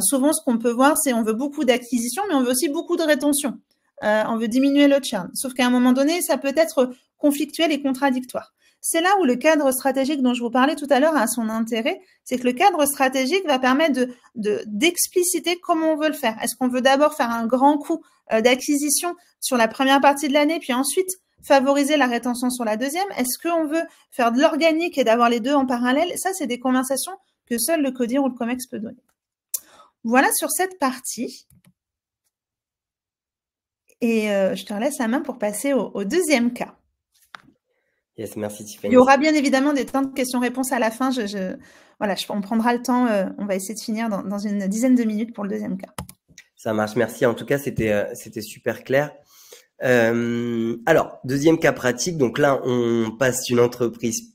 Souvent, ce qu'on peut voir, c'est on veut beaucoup d'acquisition, mais on veut aussi beaucoup de rétention. On veut diminuer le churn. Sauf qu'à un moment donné, ça peut être conflictuel et contradictoire. C'est là où le cadre stratégique dont je vous parlais tout à l'heure a son intérêt, c'est que le cadre stratégique va permettre d'expliciter comment on veut le faire. Est-ce qu'on veut d'abord faire un grand coup d'acquisition sur la première partie de l'année, puis ensuite favoriser la rétention sur la deuxième? Est-ce qu'on veut faire de l'organique et d'avoir les deux en parallèle? Ça, c'est des conversations que seul le CODIR ou le COMEX peut donner. Voilà sur cette partie. Et je te relaisse la main pour passer au deuxième cas. Yes, merci Tiffany. Il y aura bien évidemment des temps de questions-réponses à la fin. On prendra le temps. On va essayer de finir dans une dizaine de minutes pour le deuxième cas. Ça marche, merci. En tout cas, c'était super clair. Alors, deuxième cas pratique. Donc là, on passe d'une entreprise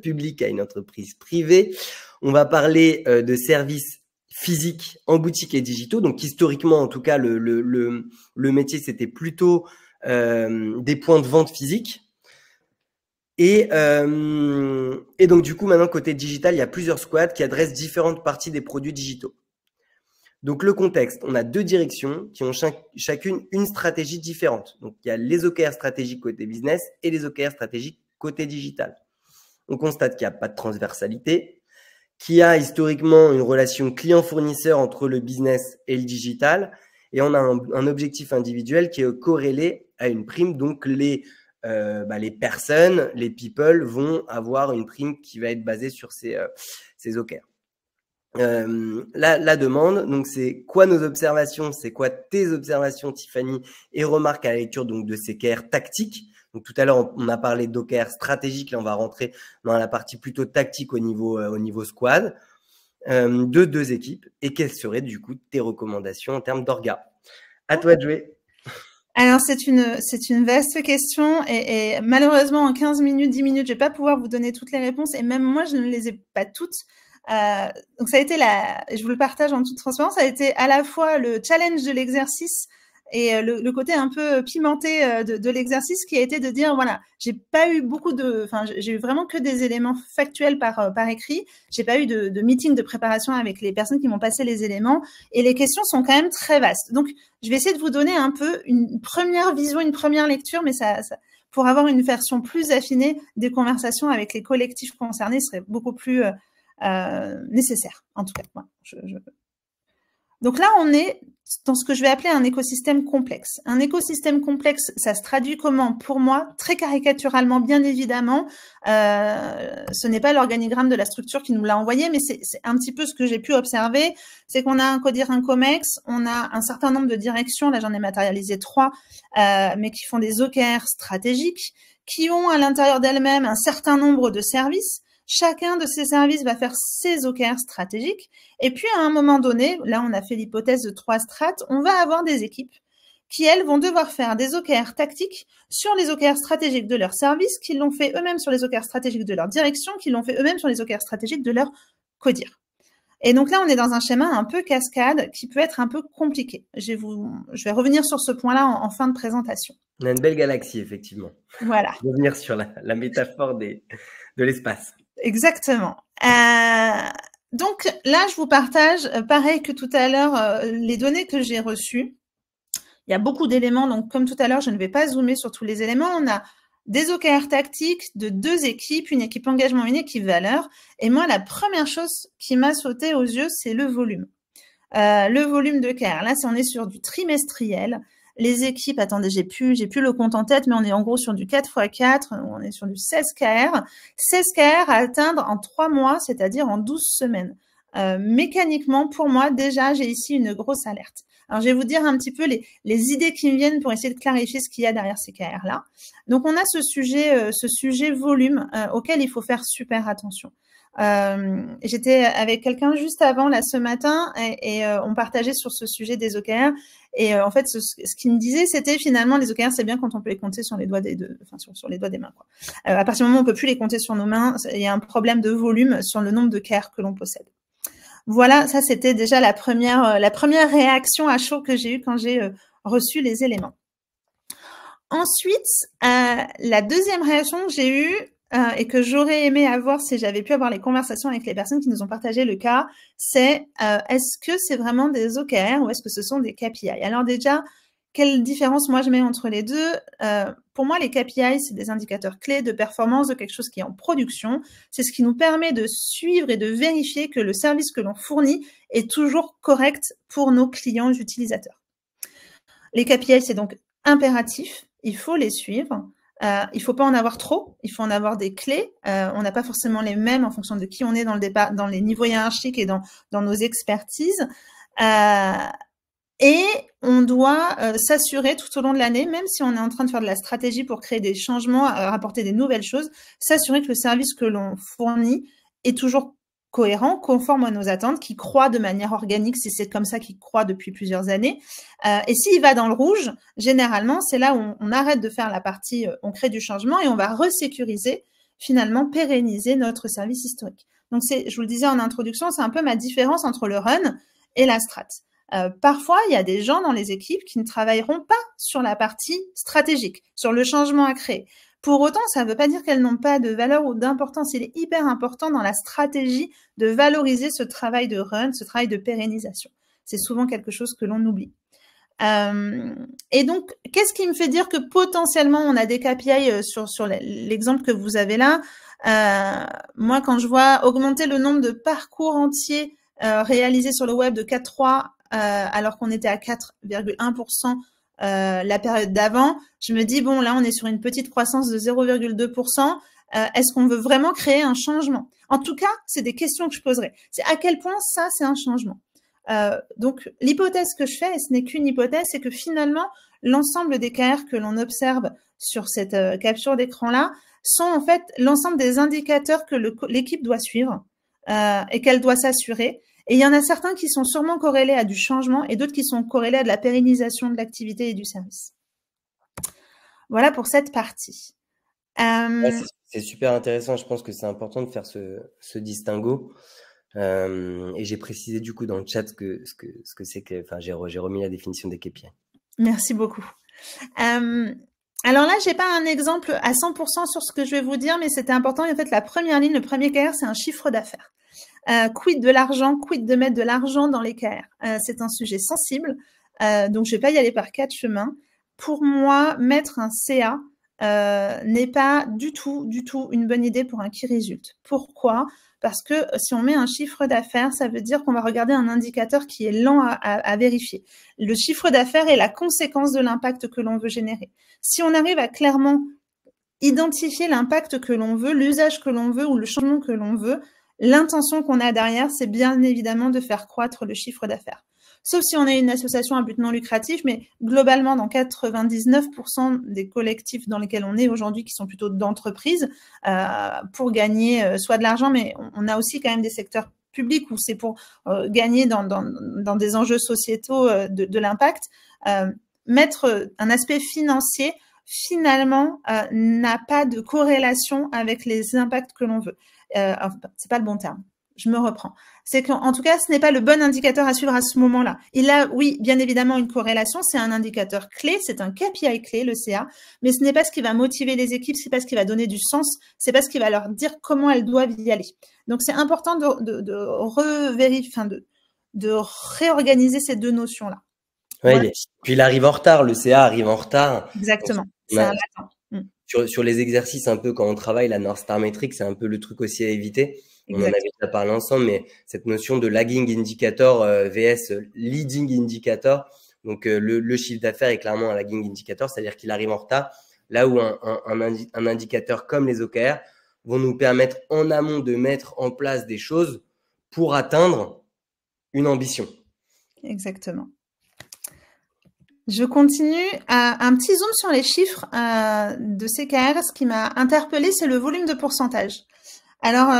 publique à une entreprise privée. On va parler de services physiques en boutique et digitaux. Donc historiquement, en tout cas, le métier, c'était plutôt des points de vente physiques. Et donc, du coup, maintenant, côté digital, il y a plusieurs squads qui adressent différentes parties des produits digitaux. Donc, le contexte, on a deux directions qui ont chacune une stratégie différente. Donc, il y a les OKR stratégiques côté business et les OKR stratégiques côté digital. On constate qu'il n'y a pas de transversalité, qu'il y a historiquement une relation client-fournisseur entre le business et le digital. Et on a un objectif individuel qui est corrélé à une prime. Donc, les personnes, les people vont avoir une prime qui va être basée sur ces ces OKR. La demande, donc c'est quoi nos observations, c'est quoi tes observations, Tiffany, et remarques à la lecture donc de ces OKR tactiques. Donc tout à l'heure on a parlé d'OKR stratégiques, là on va rentrer dans la partie plutôt tactique au niveau squad de deux équipes, et quelles seraient du coup tes recommandations en termes d'orga. À toi de jouer. Alors c'est une vaste question et malheureusement en 15 minutes, 10 minutes, je vais pas pouvoir vous donner toutes les réponses et même moi je ne les ai pas toutes. Donc ça a été je vous le partage en toute transparence, ça a été à la fois le challenge de l'exercice et le côté un peu pimenté de l'exercice qui a été de dire voilà, j'ai pas eu j'ai eu vraiment que des éléments factuels par écrit, j'ai pas eu de meeting de préparation avec les personnes qui m'ont passé les éléments et les questions sont quand même très vastes. Donc je vais essayer de vous donner un peu une première vision, une première lecture, mais ça pour avoir une version plus affinée des conversations avec les collectifs concernés serait beaucoup plus nécessaire, en tout cas. Voilà, Donc là, on est dans ce que je vais appeler un écosystème complexe. Un écosystème complexe, ça se traduit comment? Pour moi, très caricaturalement, bien évidemment, ce n'est pas l'organigramme de la structure qui nous l'a envoyé, mais c'est un petit peu ce que j'ai pu observer, c'est qu'on a un CODIR, un COMEX, on a un certain nombre de directions, là j'en ai matérialisé 3, mais qui font des OKR stratégiques, qui ont à l'intérieur d'elles-mêmes un certain nombre de services. Chacun de ces services va faire ses OKR stratégiques. Et puis, à un moment donné, là, on a fait l'hypothèse de 3 strates, on va avoir des équipes qui, elles, vont devoir faire des OKR tactiques sur les OKR stratégiques de leur service, qui l'ont fait eux-mêmes sur les OKR stratégiques de leur direction, qui l'ont fait eux-mêmes sur les OKR stratégiques de leur CODIR. Et donc là, on est dans un schéma un peu cascade qui peut être un peu compliqué. Je vais revenir sur ce point-là en fin de présentation. On a une belle galaxie, effectivement. Voilà. Revenir sur la métaphore de l'espace. Exactement. Donc là, je vous partage, pareil que tout à l'heure, les données que j'ai reçues. Il y a beaucoup d'éléments, donc comme tout à l'heure, je ne vais pas zoomer sur tous les éléments. On a des OKR tactiques de 2 équipes, une équipe engagement, une équipe valeur. Et moi, la première chose qui m'a sauté aux yeux, c'est le volume. Le volume de OKR. Là, on est sur du trimestriel. Les équipes, attendez, j'ai plus le compte en tête, mais on est en gros sur du 4x4, on est sur du 16 KR. 16 KR à atteindre en 3 mois, c'est-à-dire en 12 semaines. Mécaniquement, pour moi, déjà, j'ai ici une grosse alerte. Alors, je vais vous dire un petit peu les idées qui me viennent pour essayer de clarifier ce qu'il y a derrière ces KR-là. Donc, on a ce sujet volume auquel il faut faire super attention. J'étais avec quelqu'un juste avant, là, ce matin, et on partageait sur ce sujet des OKR. Et en fait, ce qu'il me disait, c'était finalement les OKR, c'est bien quand on peut les compter sur les doigts sur les doigts des mains, quoi. À partir du moment où on peut plus les compter sur nos mains, il y a un problème de volume sur le nombre de KR que l'on possède. Voilà, ça c'était déjà la première réaction à chaud que j'ai eue quand j'ai reçu les éléments. Ensuite, la deuxième réaction que j'ai eue et que j'aurais aimé avoir si j'avais pu avoir les conversations avec les personnes qui nous ont partagé le cas, c'est est-ce que c'est vraiment des OKR ou est-ce que ce sont des KPI? Alors déjà, quelle différence moi je mets entre les deux? Pour moi, les KPI, c'est des indicateurs clés de performance de quelque chose qui est en production. C'est ce qui nous permet de suivre et de vérifier que le service que l'on fournit est toujours correct pour nos clients utilisateurs. Les KPI, c'est donc impératif, il faut les suivre. Il ne faut pas en avoir trop, il faut en avoir des clés. On n'a pas forcément les mêmes en fonction de qui on est dans les niveaux hiérarchiques et dans nos expertises. Et on doit s'assurer tout au long de l'année, même si on est en train de faire de la stratégie pour créer des changements, rapporter des nouvelles choses, s'assurer que le service que l'on fournit est toujours cohérent, conforme à nos attentes, qui croît de manière organique, si c'est comme ça qu'il croît depuis plusieurs années. Et s'il va dans le rouge, généralement, c'est là où on arrête de faire la partie, on crée du changement et on va resécuriser, finalement, pérenniser notre service historique. Donc, je vous le disais en introduction, c'est un peu ma différence entre le run et la strat. Parfois, il y a des gens dans les équipes qui ne travailleront pas sur la partie stratégique, sur le changement à créer. Pour autant, ça ne veut pas dire qu'elles n'ont pas de valeur ou d'importance. Il est hyper important dans la stratégie de valoriser ce travail de run, ce travail de pérennisation. C'est souvent quelque chose que l'on oublie. Et donc, qu'est-ce qui me fait dire que potentiellement on a des KPI sur l'exemple que vous avez là? Moi, quand je vois augmenter le nombre de parcours entiers réalisés sur le web de 4.3 alors qu'on était à 4,1% la période d'avant, je me dis, bon, là, on est sur une petite croissance de 0,2%. Est-ce qu'on veut vraiment créer un changement? En tout cas, c'est des questions que je poserai. C'est à quel point ça, c'est un changement. Donc, l'hypothèse que je fais, et ce n'est qu'une hypothèse, c'est que finalement, l'ensemble des KR que l'on observe sur cette capture d'écran-là sont en fait l'ensemble des indicateurs que l'équipe doit suivre et qu'elle doit s'assurer. Et il y en a certains qui sont sûrement corrélés à du changement et d'autres qui sont corrélés à de la pérennisation de l'activité et du service. Voilà pour cette partie. C'est super intéressant. Je pense que c'est important de faire ce distinguo. Et j'ai précisé du coup dans le chat ce que c'est que, enfin, j'ai remis la définition des KPI. Merci beaucoup. Alors là, j'ai pas un exemple à 100% sur ce que je vais vous dire, mais c'était important. En fait, la première ligne, le premier KR, c'est un chiffre d'affaires. Quid de l'argent, quid de mettre de l'argent dans les KR. C'est un sujet sensible, donc je vais pas y aller par 4 chemins. Pour moi, mettre un CA n'est pas du tout une bonne idée pour un qui résulte. Pourquoi ? Parce que si on met un chiffre d'affaires, ça veut dire qu'on va regarder un indicateur qui est lent à vérifier. Le chiffre d'affaires est la conséquence de l'impact que l'on veut générer. Si on arrive à clairement identifier l'impact que l'on veut, l'usage que l'on veut ou le changement que l'on veut, l'intention qu'on a derrière, c'est bien évidemment de faire croître le chiffre d'affaires. Sauf si on est une association à but non lucratif, mais globalement, dans 99% des collectifs dans lesquels on est aujourd'hui, qui sont plutôt d'entreprises, pour gagner soit de l'argent, mais on a aussi quand même des secteurs publics où c'est pour gagner dans des enjeux sociétaux de l'impact. Mettre un aspect financier, finalement, n'a pas de corrélation avec les impacts que l'on veut. C'est pas le bon terme. Je me reprends. C'est qu'en tout cas, ce n'est pas le bon indicateur à suivre à ce moment-là. Il a, oui, bien évidemment, une corrélation. C'est un indicateur clé, c'est un KPI clé, le CA, mais ce n'est pas ce qui va motiver les équipes, c'est pas ce qui va donner du sens, c'est pas ce qui va leur dire comment elles doivent y aller. Donc, c'est important de réorganiser ces deux notions-là. Ouais, voilà. Puis il arrive en retard, le CA arrive en retard. Exactement. C'est un latin. Sur les exercices, un peu quand on travaille, la North Star Metric, c'est un peu le truc aussi à éviter. On en avait déjà parlé ensemble, mais cette notion de lagging indicator vs leading indicator, donc le chiffre d'affaires est clairement un lagging indicator, c'est-à-dire qu'il arrive en retard, là où un indicateur comme les OKR vont nous permettre en amont de mettre en place des choses pour atteindre une ambition. Exactement. Je continue. Un petit zoom sur les chiffres de ces KR. Ce qui m'a interpellée, c'est le volume de pourcentage. Alors,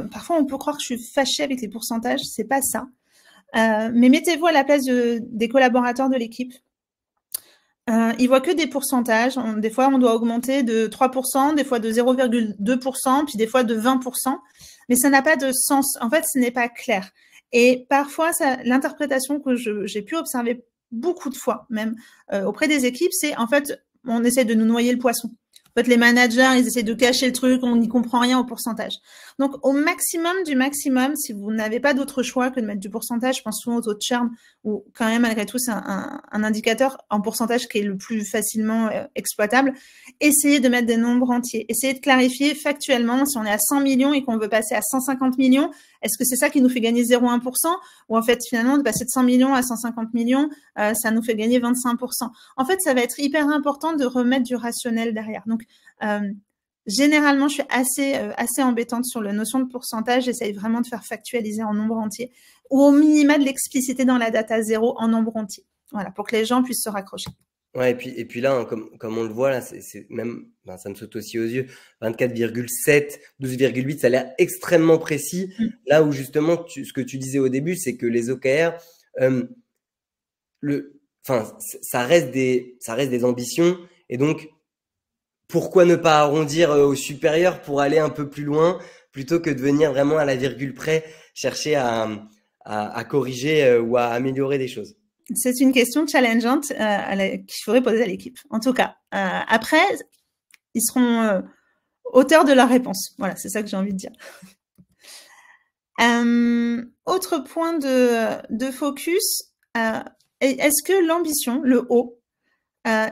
parfois, on peut croire que je suis fâchée avec les pourcentages. C'est pas ça. Mais mettez-vous à la place des collaborateurs de l'équipe. Ils voient que des pourcentages. Des fois, on doit augmenter de 3%, des fois de 0,2%, puis des fois de 20%. Mais ça n'a pas de sens. En fait, ce n'est pas clair. Et parfois, l'interprétation que j'ai pu observer beaucoup de fois, même auprès des équipes, c'est en fait, on essaie de nous noyer le poisson. En fait, les managers, ils essaient de cacher le truc, on n'y comprend rien au pourcentage. Donc, au maximum du maximum, si vous n'avez pas d'autre choix que de mettre du pourcentage, je pense souvent au taux de churn, ou quand même, malgré tout, c'est un indicateur en pourcentage qui est le plus facilement exploitable. Essayez de mettre des nombres entiers. Essayez de clarifier factuellement si on est à 100 millions et qu'on veut passer à 150 millions, est-ce que c'est ça qui nous fait gagner 0,1% ou en fait, finalement, de passer de 100 millions à 150 millions, ça nous fait gagner 25%. En fait, ça va être hyper important de remettre du rationnel derrière. Donc, généralement, je suis assez embêtante sur la notion de pourcentage. J'essaye vraiment de faire factualiser en nombre entier ou au minima de l'expliciter dans la data 0 en nombre entier. Voilà, pour que les gens puissent se raccrocher. Ouais, et puis là, hein, comme on le voit là, c'est même, ça me saute aussi aux yeux, 24,7, 12,8, ça a l'air extrêmement précis. Là où justement, ce que tu disais au début, c'est que les OKR, ça reste des ambitions, et donc pourquoi ne pas arrondir au supérieur pour aller un peu plus loin, plutôt que de venir vraiment à la virgule près chercher à corriger ou à améliorer des choses. C'est une question challengeante qu'il faudrait poser à l'équipe. En tout cas, après, ils seront auteurs de leur réponse. Voilà, c'est ça que j'ai envie de dire. Autre point de focus, est-ce que l'ambition, le haut,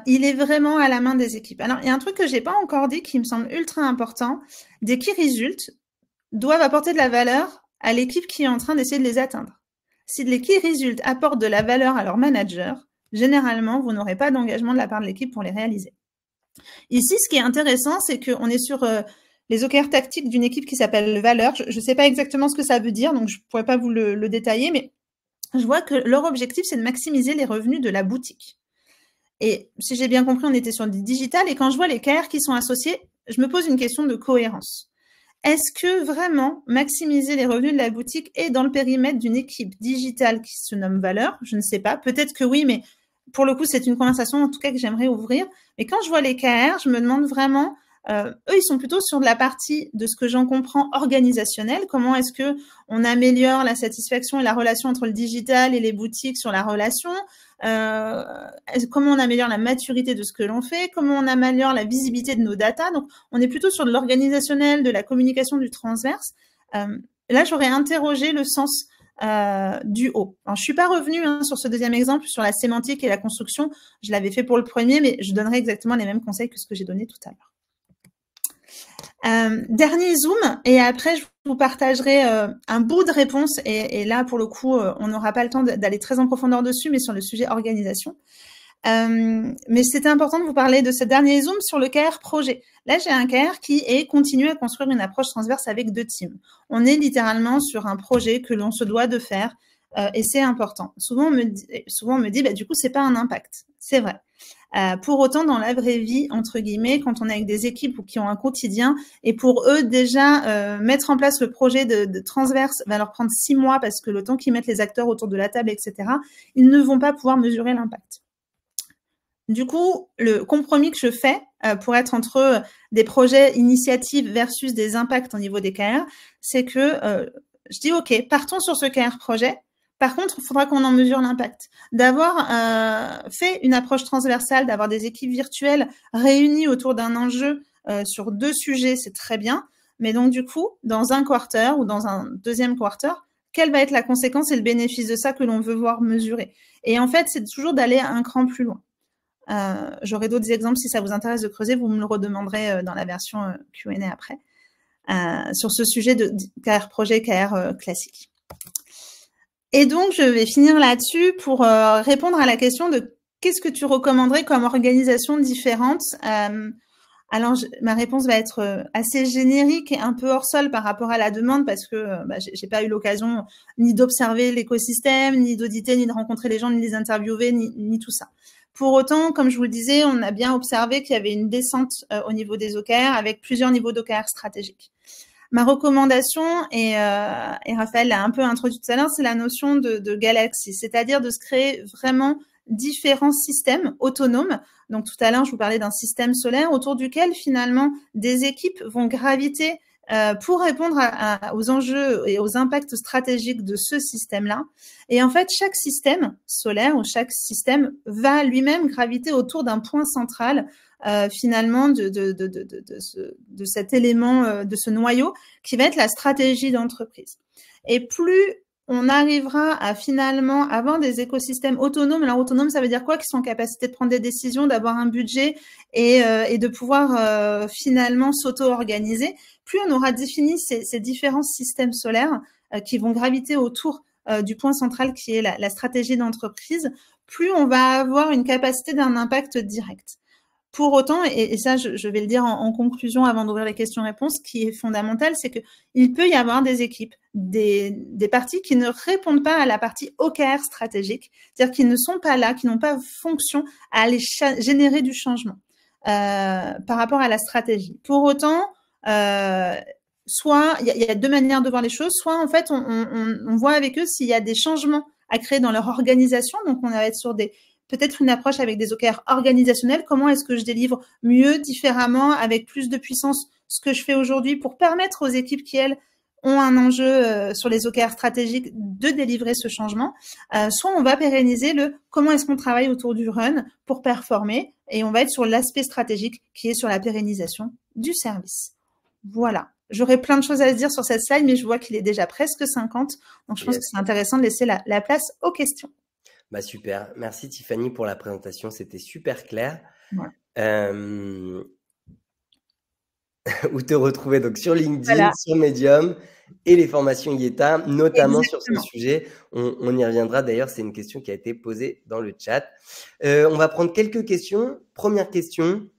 il est vraiment à la main des équipes? Alors, il y a un truc que j'ai pas encore dit qui me semble ultra important. Des key results doivent apporter de la valeur à l'équipe qui est en train d'essayer de les atteindre. Si les key results apportent de la valeur à leur manager, généralement, vous n'aurez pas d'engagement de la part de l'équipe pour les réaliser. Ici, ce qui est intéressant, c'est qu'on est sur les OKR tactiques d'une équipe qui s'appelle Valeur. Je ne sais pas exactement ce que ça veut dire, donc je ne pourrais pas vous le détailler, mais je vois que leur objectif, c'est de maximiser les revenus de la boutique. Et si j'ai bien compris, on était sur du digital, et quand je vois les KR qui sont associés, je me pose une question de cohérence. Est-ce que vraiment maximiser les revenus de la boutique est dans le périmètre d'une équipe digitale qui se nomme Valeur? Je ne sais pas. Peut-être que oui, mais pour le coup, c'est une conversation en tout cas que j'aimerais ouvrir. Mais quand je vois les KR, je me demande vraiment, eux, ils sont plutôt sur de la partie de ce que j'en comprends organisationnelle. Comment est-ce que on améliore la satisfaction et la relation entre le digital et les boutiques sur la relation? Comment on améliore la maturité de ce que l'on fait? Comment on améliore la visibilité de nos datas? Donc, on est plutôt sur de l'organisationnel, de la communication, du transverse. Là, j'aurais interrogé le sens du haut. Alors, je suis pas revenue sur ce deuxième exemple, sur la sémantique et la construction. Je l'avais fait pour le premier, mais je donnerai exactement les mêmes conseils que ce que j'ai donné tout à l'heure. Dernier zoom, et après je vous partagerai un bout de réponse, et là pour le coup on n'aura pas le temps d'aller très en profondeur dessus, mais sur le sujet organisation. Mais c'était important de vous parler de ce dernier zoom sur le KR projet. Là j'ai un KR qui est continuer à construire une approche transverse avec 2 teams. On est littéralement sur un projet que l'on se doit de faire, et c'est important. Souvent on me dit bah, du coup c'est pas un impact. C'est vrai. Pour autant, dans la vraie vie, entre guillemets, quand on est avec des équipes qui ont un quotidien, et pour eux, déjà, mettre en place le projet de transverse va leur prendre 6 mois parce que le temps qu'ils mettent les acteurs autour de la table, etc., ils ne vont pas pouvoir mesurer l'impact. Du coup, le compromis que je fais pour être entre des projets initiatives versus des impacts au niveau des KR, c'est que je dis, OK, partons sur ce KR projet. Par contre, il faudra qu'on en mesure l'impact. D'avoir fait une approche transversale, d'avoir des équipes virtuelles réunies autour d'un enjeu sur 2 sujets, c'est très bien. Mais donc, du coup, dans un quarter ou dans un deuxième quarter, quelle va être la conséquence et le bénéfice de ça que l'on veut voir mesurer? Et en fait, c'est toujours d'aller un cran plus loin. J'aurai d'autres exemples si ça vous intéresse de creuser, vous me le redemanderez dans la version Q&A après, sur ce sujet de KR projet, KR classique. Et donc, je vais finir là-dessus pour répondre à la question de qu'est-ce que tu recommanderais comme organisation différente. Alors, ma réponse va être assez générique et un peu hors sol par rapport à la demande parce que j'ai pas eu l'occasion ni d'observer l'écosystème, ni d'auditer, ni de rencontrer les gens, ni de les interviewer, ni tout ça. Pour autant, comme je vous le disais, on a bien observé qu'il y avait une descente au niveau des OKR avec plusieurs niveaux d'OKR stratégiques. Ma recommandation, et Raphaël l'a un peu introduit tout à l'heure, c'est la notion de galaxie, c'est-à-dire de se créer vraiment différents systèmes autonomes. Donc tout à l'heure, je vous parlais d'un système solaire autour duquel finalement des équipes vont graviter pour répondre aux enjeux et aux impacts stratégiques de ce système-là. Et en fait, chaque système solaire ou chaque système va lui-même graviter autour d'un point central finalement de cet élément, de ce noyau qui va être la stratégie d'entreprise. Et plus on arrivera à finalement avoir des écosystèmes autonomes. Alors autonome, ça veut dire quoi? Qui sont en capacité de prendre des décisions, d'avoir un budget et de pouvoir finalement s'auto-organiser. Plus on aura défini ces différents systèmes solaires qui vont graviter autour du point central qui est la stratégie d'entreprise, plus on va avoir une capacité d'un impact direct. Pour autant, et ça je vais le dire en conclusion avant d'ouvrir les questions-réponses, qui est fondamental, c'est qu'il peut y avoir des équipes, des parties qui ne répondent pas à la partie OKR stratégique, c'est-à-dire qui ne sont pas là, qui n'ont pas fonction à aller générer du changement par rapport à la stratégie. Pour autant, soit il y a 2 manières de voir les choses, soit en fait on voit avec eux s'il y a des changements à créer dans leur organisation, donc on va être sur peut-être une approche avec des OKR organisationnels. Comment est-ce que je délivre mieux, différemment, avec plus de puissance ce que je fais aujourd'hui pour permettre aux équipes qui, elles, ont un enjeu sur les OKR stratégiques de délivrer ce changement. Soit on va pérenniser comment est-ce qu'on travaille autour du run pour performer et on va être sur l'aspect stratégique qui est sur la pérennisation du service. Voilà. J'aurais plein de choses à se dire sur cette slide, mais je vois qu'il est déjà presque 50. Donc, je pense que c'est intéressant de laisser la place aux questions. Bah super, merci Tiffany pour la présentation, c'était super clair. Ouais. Où te retrouver donc sur LinkedIn, sur Medium et les formations IETA, notamment Exactement. Sur ce sujet. On y reviendra d'ailleurs, c'est une question qui a été posée dans le chat. On va prendre quelques questions. Première question,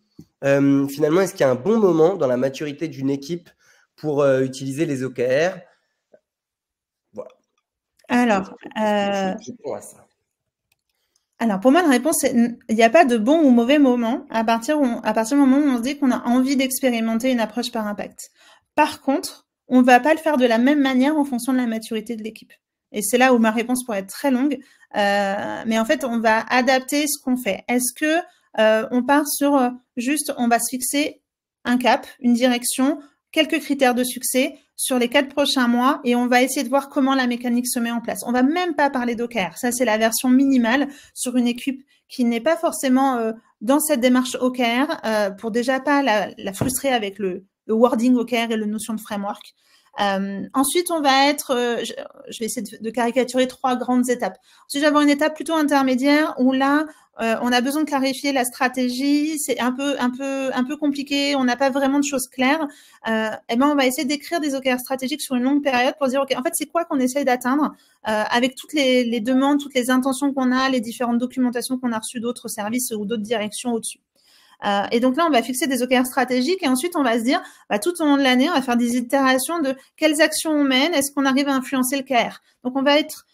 finalement, est-ce qu'il y a un bon moment dans la maturité d'une équipe pour utiliser les OKR? Voilà. Alors, Réponds à ça. Alors, pour moi, la réponse, c'est il n'y a pas de bon ou mauvais moment à partir du moment où on se dit qu'on a envie d'expérimenter une approche par impact. Par contre, on ne va pas le faire de la même manière en fonction de la maturité de l'équipe. Et c'est là où ma réponse pourrait être très longue. Mais en fait, on va adapter ce qu'on fait. Est-ce que on part sur juste, on va se fixer un cap, une direction, quelques critères de succès sur les 4 prochains mois et on va essayer de voir comment la mécanique se met en place. On va même pas parler d'OKR. Ça, c'est la version minimale sur une équipe qui n'est pas forcément dans cette démarche OKR pour déjà pas la frustrer avec le wording OKR et la notion de framework. Ensuite, on va être, je vais essayer de caricaturer 3 grandes étapes. Ensuite, je vais avoir une étape plutôt intermédiaire où là, on a besoin de clarifier la stratégie. C'est un peu compliqué. On n'a pas vraiment de choses claires. Et ben, on va essayer d'écrire des OKR stratégiques sur une longue période pour dire, ok, en fait, c'est quoi qu'on essaye d'atteindre avec toutes les demandes, toutes les intentions qu'on a, les différentes documentations qu'on a reçues d'autres services ou d'autres directions au-dessus. Et donc là, on va fixer des OKR stratégiques et ensuite, on va se dire, tout au long de l'année, on va faire des itérations de quelles actions on mène, est-ce qu'on arrive à influencer le KR. Donc, on va être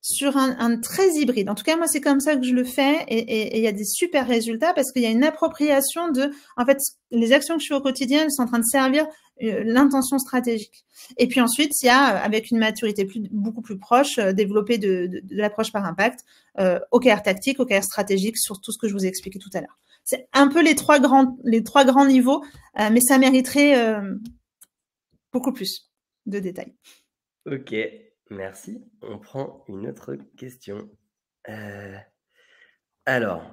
sur un très hybride. En tout cas, moi, c'est comme ça que je le fais et il y a des super résultats parce qu'il y a une appropriation de, en fait, les actions que je fais au quotidien, elles sont en train de servir l'intention stratégique. Et puis ensuite, il y a, avec une maturité beaucoup plus proche, développer de l'approche par impact, OKR tactique, OKR stratégique sur tout ce que je vous ai expliqué tout à l'heure. C'est un peu les trois grands niveaux, mais ça mériterait beaucoup plus de détails. Ok, merci. On prend une autre question. Alors,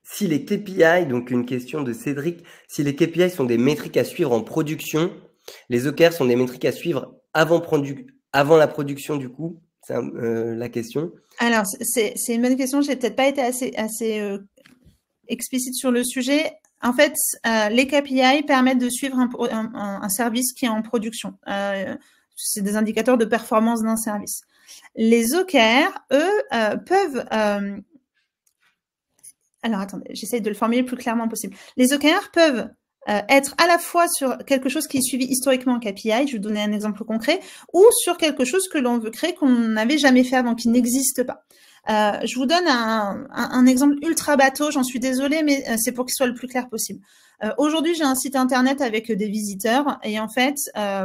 si les KPI, donc une question de Cédric, si les KPI sont des métriques à suivre en production, les OKR sont des métriques à suivre avant la production du coup? C'est la question. Alors, c'est une bonne question. J'ai peut-être pas été assez explicite sur le sujet. En fait, les KPI permettent de suivre un service qui est en production. C'est des indicateurs de performance d'un service. Les OKR, eux, peuvent... Alors, attendez, j'essaye de le formuler le plus clairement possible. Les OKR peuvent être à la fois sur quelque chose qui est suivi historiquement en KPI, je vais vous donner un exemple concret, ou sur quelque chose que l'on veut créer qu'on n'avait jamais fait avant, qui n'existe pas. Je vous donne un exemple ultra bateau, j'en suis désolée, mais c'est pour qu'il soit le plus clair possible. Aujourd'hui, j'ai un site internet avec des visiteurs et en fait,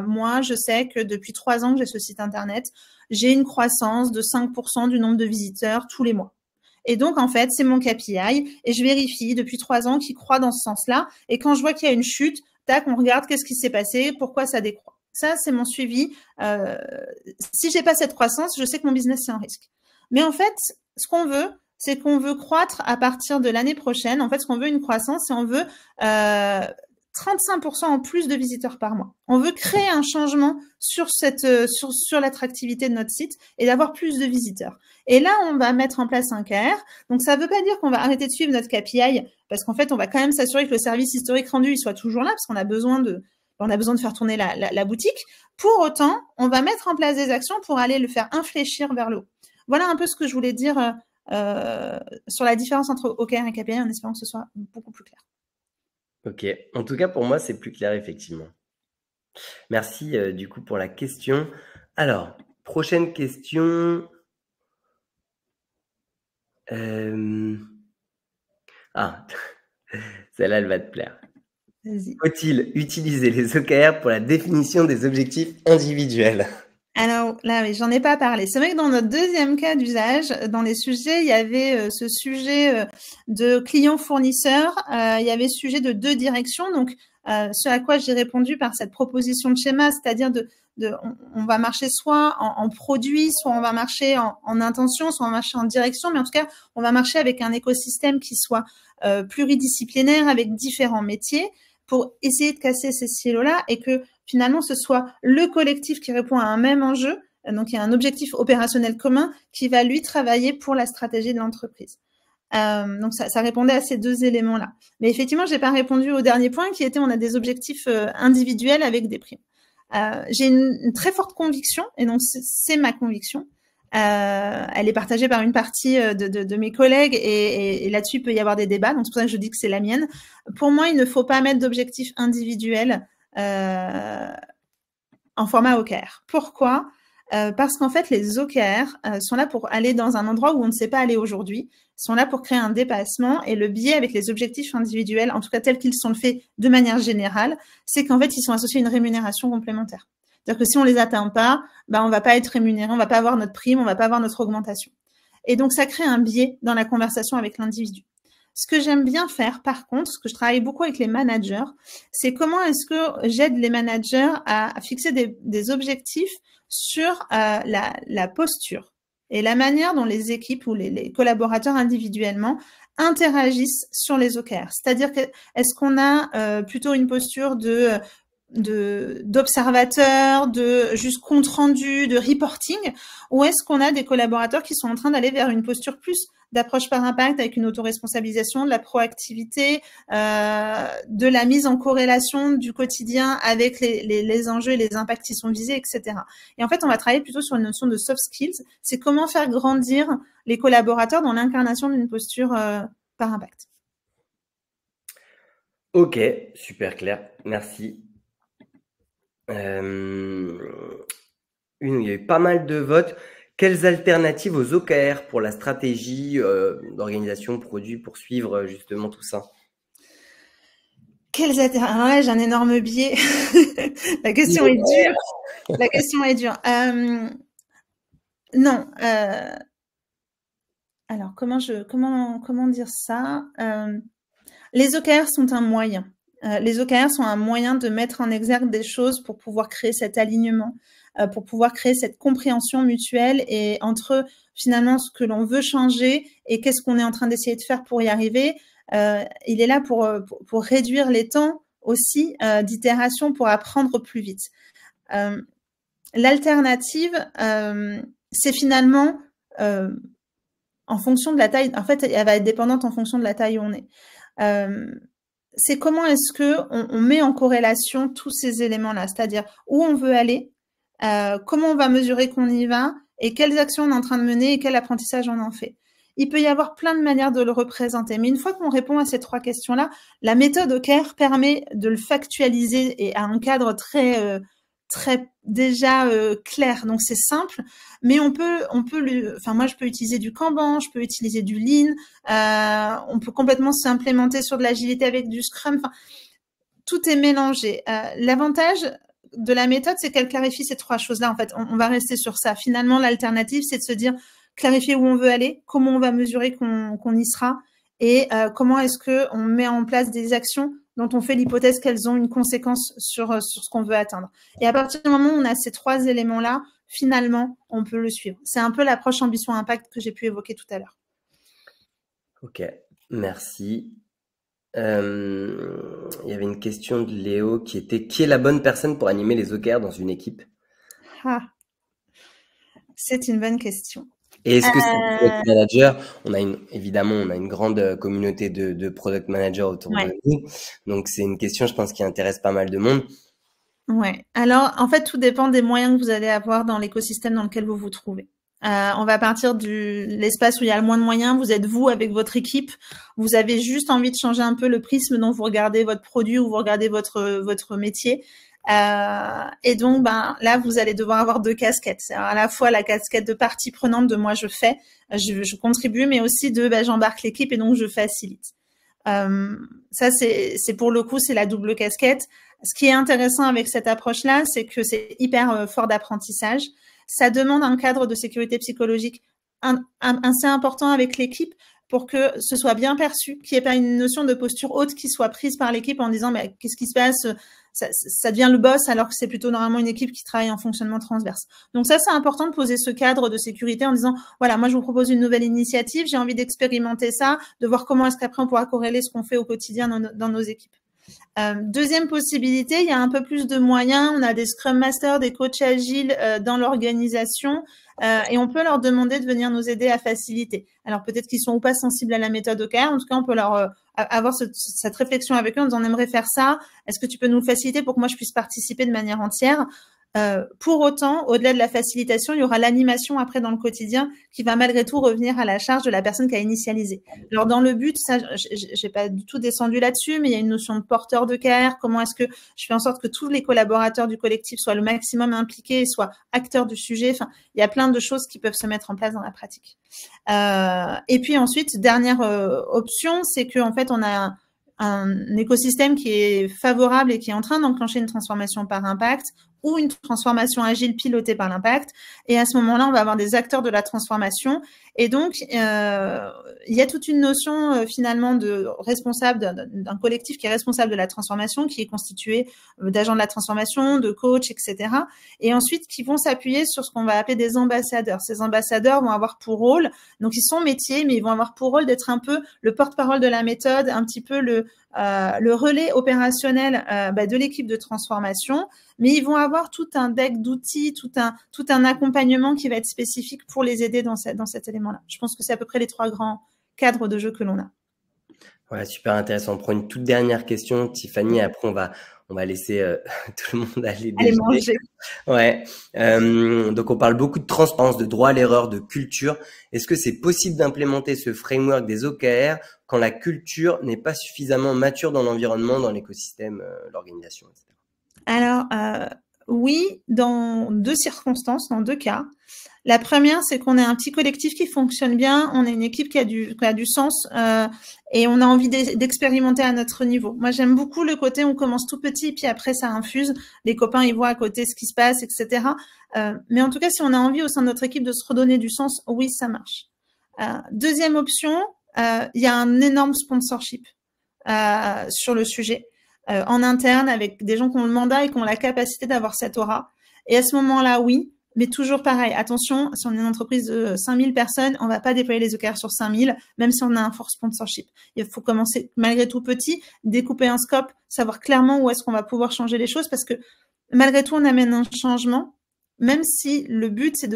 moi, je sais que depuis 3 ans que j'ai ce site internet, j'ai une croissance de 5% du nombre de visiteurs tous les mois. Et donc, en fait, c'est mon KPI et je vérifie depuis 3 ans qu'il croît dans ce sens-là. Et quand je vois qu'il y a une chute, tac, on regarde qu'est-ce qui s'est passé, pourquoi ça décroît. Ça, c'est mon suivi. Si j'ai pas cette croissance, je sais que mon business, c'est un risque. Mais en fait, ce qu'on veut, c'est qu'on veut croître à partir de l'année prochaine. En fait, ce qu'on veut, une croissance, et on veut 35% en plus de visiteurs par mois. On veut créer un changement sur l'attractivité de notre site et d'avoir plus de visiteurs. Et là, on va mettre en place un KR. Donc, ça ne veut pas dire qu'on va arrêter de suivre notre KPI parce qu'en fait, on va quand même s'assurer que le service historique rendu, il soit toujours là parce qu'on a besoin de faire tourner la boutique. Pour autant, on va mettre en place des actions pour aller le faire infléchir vers le haut. Voilà un peu ce que je voulais dire sur la différence entre OKR et KPI en espérant que ce soit beaucoup plus clair. Ok, en tout cas pour moi c'est plus clair effectivement. Merci du coup pour la question. Alors, prochaine question. Ah, celle-là elle va te plaire. Faut-il utiliser les OKR pour la définition des objectifs individuels? Alors là, oui, j'en ai pas parlé. C'est vrai que dans notre deuxième cas d'usage, dans les sujets, il y avait ce sujet de client-fournisseur, il y avait ce sujet de 2 directions. Donc, ce à quoi j'ai répondu par cette proposition de schéma, c'est-à-dire on va marcher soit en produit, soit on va marcher en intention, soit on va marcher en direction, mais en tout cas, on va marcher avec un écosystème qui soit pluridisciplinaire, avec différents métiers, pour essayer de casser ces silos-là et que finalement, ce soit le collectif qui répond à un même enjeu, donc il y a un objectif opérationnel commun qui va, lui, travailler pour la stratégie de l'entreprise. Donc, ça répondait à ces 2 éléments-là. Mais effectivement, j'ai pas répondu au dernier point qui était on a des objectifs individuels avec des primes. J'ai une très forte conviction, et donc c'est ma conviction, Elle est partagée par une partie de mes collègues et là-dessus, il peut y avoir des débats. Donc, c'est pour ça que je dis que c'est la mienne. Pour moi, il ne faut pas mettre d'objectifs individuels en format OKR. Pourquoi ? Parce qu'en fait, les OKR sont là pour aller dans un endroit où on ne sait pas aller aujourd'hui, sont là pour créer un dépassement. Et le biais avec les objectifs individuels, en tout cas tels qu'ils sont faits de manière générale, c'est qu'en fait, ils sont associés à une rémunération complémentaire. C'est-à-dire que si on les atteint pas, on va pas être rémunéré, on va pas avoir notre prime, on va pas avoir notre augmentation. Et donc, ça crée un biais dans la conversation avec l'individu. Ce que j'aime bien faire, par contre, ce que je travaille beaucoup avec les managers, c'est comment est-ce que j'aide les managers à fixer des objectifs sur la posture et la manière dont les équipes ou les collaborateurs individuellement interagissent sur les OKR. C'est-à-dire que est-ce qu'on a plutôt une posture d'observateur, de juste compte rendu, de reporting, ou est-ce qu'on a des collaborateurs qui sont en train d'aller vers une posture plus d'approche par impact avec une autoresponsabilisation, de la proactivité, de la mise en corrélation du quotidien avec les enjeux et les impacts qui sont visés, etc. Et en fait, on va travailler plutôt sur une notion de soft skills. C'est comment faire grandir les collaborateurs dans l'incarnation d'une posture par impact. Ok, super clair, merci. Il y a eu pas mal de votes. Quelles alternatives aux OKR pour la stratégie d'organisation, produit, pour suivre justement tout ça? Quelles alternatives? Alors là, j'ai un énorme biais. La question est dure. La question est dure. Non. Alors, comment dire ça? Les OKR sont un moyen. Les OKR sont un moyen de mettre en exergue des choses pour pouvoir créer cet alignement, pour pouvoir créer cette compréhension mutuelle et entre finalement ce que l'on veut changer et qu'est-ce qu'on est en train d'essayer de faire pour y arriver. Il est là pour réduire les temps aussi d'itération pour apprendre plus vite. L'alternative, c'est finalement en fonction de la taille. En fait, elle va être dépendante en fonction de la taille où on est. C'est comment est-ce que on met en corrélation tous ces éléments-là, c'est-à-dire où on veut aller, comment on va mesurer qu'on y va et quelles actions on est en train de mener et quel apprentissage on en fait. Il peut y avoir plein de manières de le représenter, mais une fois qu'on répond à ces trois questions-là, la méthode OKR permet de le factualiser et à un cadre très déjà clair. Donc c'est simple, mais on peut moi je peux utiliser du Kanban, je peux utiliser du Lean, on peut complètement s'implémenter sur de l'agilité avec du Scrum. Enfin, tout est mélangé. L'avantage de la méthode, c'est qu'elle clarifie ces trois choses-là. En fait, on va rester sur ça. Finalement, l'alternative, c'est de se dire clarifier où on veut aller, comment on va mesurer qu'on y sera, et comment est-ce que on met en place des actions dont on fait l'hypothèse qu'elles ont une conséquence sur ce qu'on veut atteindre. Et à partir du moment où on a ces trois éléments-là, finalement, on peut le suivre. C'est un peu l'approche ambition-impact que j'ai pu évoquer tout à l'heure. Ok, merci. Il y avait une question de Léo qui était: qui est la bonne personne pour animer les OKR dans une équipe? C'est une bonne question. Et est-ce que c'est un product manager? Évidemment, on a une grande communauté de product managers autour de nous. Donc, c'est une question, je pense, qui intéresse pas mal de monde. Ouais. Alors, en fait, tout dépend des moyens que vous allez avoir dans l'écosystème dans lequel vous vous trouvez. On va partir de l'espace où il y a le moins de moyens. Vous êtes vous avec votre équipe. Vous avez juste envie de changer un peu le prisme dont vous regardez votre produit ou vous regardez votre métier. Et donc, là, vous allez devoir avoir deux casquettes. C'est à la fois la casquette de partie prenante de moi, je fais, je contribue, mais aussi de j'embarque l'équipe et donc je facilite. Ça, c'est pour le coup, c'est la double casquette. Ce qui est intéressant avec cette approche-là, c'est que c'est hyper fort d'apprentissage. Ça demande un cadre de sécurité psychologique assez important avec l'équipe pour que ce soit bien perçu, qu'il n'y ait pas une notion de posture haute qui soit prise par l'équipe en disant mais qu'est-ce qui se passe, ça devient le boss alors que c'est plutôt normalement une équipe qui travaille en fonctionnement transverse. Donc ça, c'est important de poser ce cadre de sécurité en disant voilà, moi je vous propose une nouvelle initiative, j'ai envie d'expérimenter ça, de voir comment est-ce qu'après on pourra corréler ce qu'on fait au quotidien dans nos équipes. Deuxième possibilité, il y a un peu plus de moyens. On a des Scrum Masters, des coachs agiles dans l'organisation et on peut leur demander de venir nous aider à faciliter. Alors peut-être qu'ils sont ou pas sensibles à la méthode OKR. En tout cas, on peut leur avoir cette réflexion avec eux en disant on aimerait faire ça. Est-ce que tu peux nous le faciliter pour que moi je puisse participer de manière entière? Pour autant, au-delà de la facilitation, il y aura l'animation après dans le quotidien qui va malgré tout revenir à la charge de la personne qui a initialisé. Alors dans le but, ça, j'ai pas du tout descendu là-dessus, mais il y a une notion de porteur de care. Comment est-ce que je fais en sorte que tous les collaborateurs du collectif soient le maximum impliqués et soient acteurs du sujet. Enfin, il y a plein de choses qui peuvent se mettre en place dans la pratique. Et puis ensuite, dernière option, c'est que en fait, on a un écosystème qui est favorable et qui est en train d'enclencher une transformation par impact ou une transformation agile pilotée par l'impact. Et à ce moment-là, on va avoir des acteurs de la transformation. Et donc, il y a toute une notion finalement de responsable d'un collectif qui est responsable de la transformation, qui est constitué d'agents de la transformation, de coachs, etc. Et ensuite, qui vont s'appuyer sur ce qu'on va appeler des ambassadeurs. Ces ambassadeurs vont avoir pour rôle, donc ils sont métiers, mais ils vont avoir pour rôle d'être un peu le porte-parole de la méthode, un petit peu le relais opérationnel de l'équipe de transformation, mais ils vont avoir tout un deck d'outils, tout un accompagnement qui va être spécifique pour les aider dans cet élément-là. Je pense que c'est à peu près les 3 grands cadres de jeu que l'on a. Ouais, super intéressant. On prend une toute dernière question, Tiffany, et après on va laisser tout le monde aller manger. Ouais. Donc on parle beaucoup de transparence, de droit à l'erreur, de culture. Est-ce que c'est possible d'implémenter ce framework des OKR quand la culture n'est pas suffisamment mature dans l'environnement, dans l'écosystème, l'organisation, etc. Alors, oui, dans 2 circonstances, dans 2 cas. La première, c'est qu'on est un petit collectif qui fonctionne bien, on est une équipe qui a du sens et on a envie d'expérimenter à notre niveau. Moi, j'aime beaucoup le côté on commence tout petit, puis après ça infuse. Les copains, ils voient à côté ce qui se passe, etc. Mais en tout cas, si on a envie au sein de notre équipe de se redonner du sens, oui, ça marche. Deuxième option, il y a un énorme sponsorship sur le sujet. En interne, avec des gens qui ont le mandat et qui ont la capacité d'avoir cette aura. Et à ce moment-là, oui, mais toujours pareil. Attention, si on est une entreprise de 5000 personnes, on va pas déployer les OKR sur 5000, même si on a un fort sponsorship. Il faut commencer malgré tout petit, découper un scope, savoir clairement où est-ce qu'on va pouvoir changer les choses, parce que malgré tout, on amène un changement. Même si le but, c'est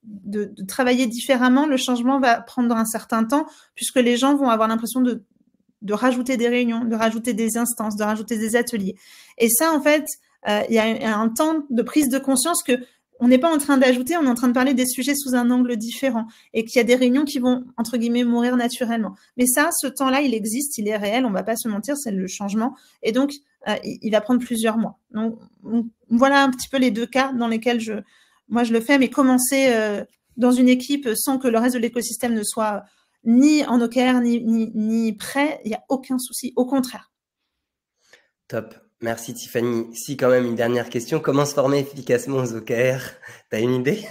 de travailler différemment, le changement va prendre un certain temps, puisque les gens vont avoir l'impression de rajouter des réunions, de rajouter des instances, de rajouter des ateliers. Et ça, en fait, il y a un temps de prise de conscience que on n'est pas en train d'ajouter, on est en train de parler des sujets sous un angle différent et qu'il y a des réunions qui vont, entre guillemets, mourir naturellement. Mais ça, ce temps-là, il existe, il est réel, on va pas se mentir, c'est le changement. Et donc, il va prendre plusieurs mois. Donc, voilà un petit peu les 2 cas dans lesquels moi, je le fais, mais commencer dans une équipe sans que le reste de l'écosystème ne soit ni en OKR, ni prêt, il n'y a aucun souci, au contraire. Top. Merci Tiffany. Si quand même une dernière question, comment se former efficacement aux OKR? T'as une idée?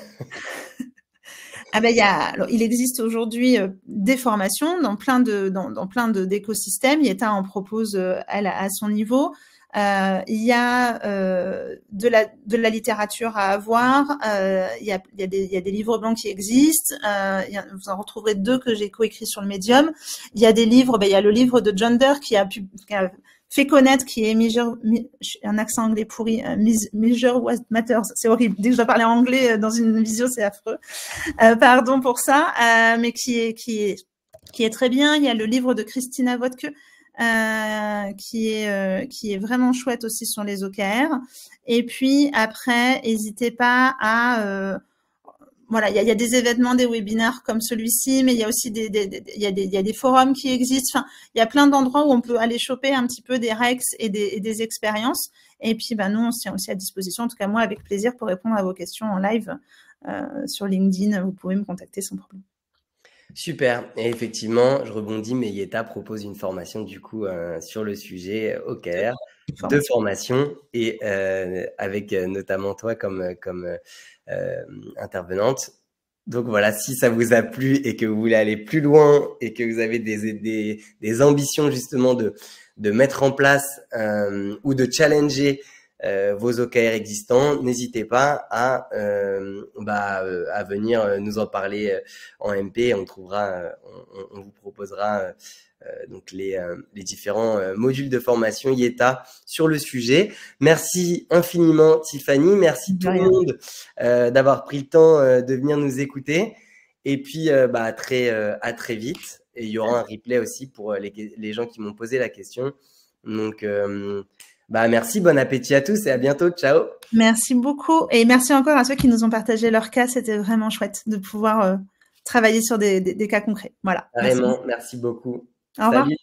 Il existe aujourd'hui des formations dans plein d'écosystèmes. Yeta en propose à son niveau. Il y a de la littérature à avoir. Il y a des livres blancs qui existent. Vous en retrouverez 2 que j'ai coécrits sur le Medium. Il y a des livres. Il y a le livre de John Durr qui a fait connaître, qui est un accent anglais pourri, Measure What Matters. C'est horrible. Dès que je dois parler anglais dans une visio, c'est affreux. Pardon pour ça, mais qui est très bien. Il y a le livre de Christina Wodke, qui est vraiment chouette aussi sur les OKR. Et puis après, n'hésitez pas à voilà, il y a des événements, des webinaires comme celui-ci, mais il y a aussi il y a des forums qui existent. Enfin, il y a plein d'endroits où on peut aller choper un petit peu des rex et des expériences. Et puis, nous, on est aussi à disposition. En tout cas, moi, avec plaisir pour répondre à vos questions en live sur LinkedIn. Vous pouvez me contacter sans problème. Super. Et effectivement, je rebondis, mais Yeta propose une formation du coup sur le sujet OKR, de formation et avec notamment toi comme intervenante. Donc voilà, si ça vous a plu et que vous voulez aller plus loin et que vous avez des ambitions justement de mettre en place ou de challenger vos OKR existants, n'hésitez pas à venir nous en parler en MP. On trouvera, on vous proposera donc les différents modules de formation Yeta sur le sujet. Merci infiniment Tiffany, merci tout le monde d'avoir pris le temps de venir nous écouter. Et puis à très vite. Et il y aura un replay aussi pour les gens qui m'ont posé la question. Donc Bah, merci, bon appétit à tous et à bientôt. Ciao. Merci beaucoup. Et merci encore à ceux qui nous ont partagé leur cas. C'était vraiment chouette de pouvoir travailler sur des cas concrets. Voilà. Carrément, merci beaucoup. Au revoir. Salut.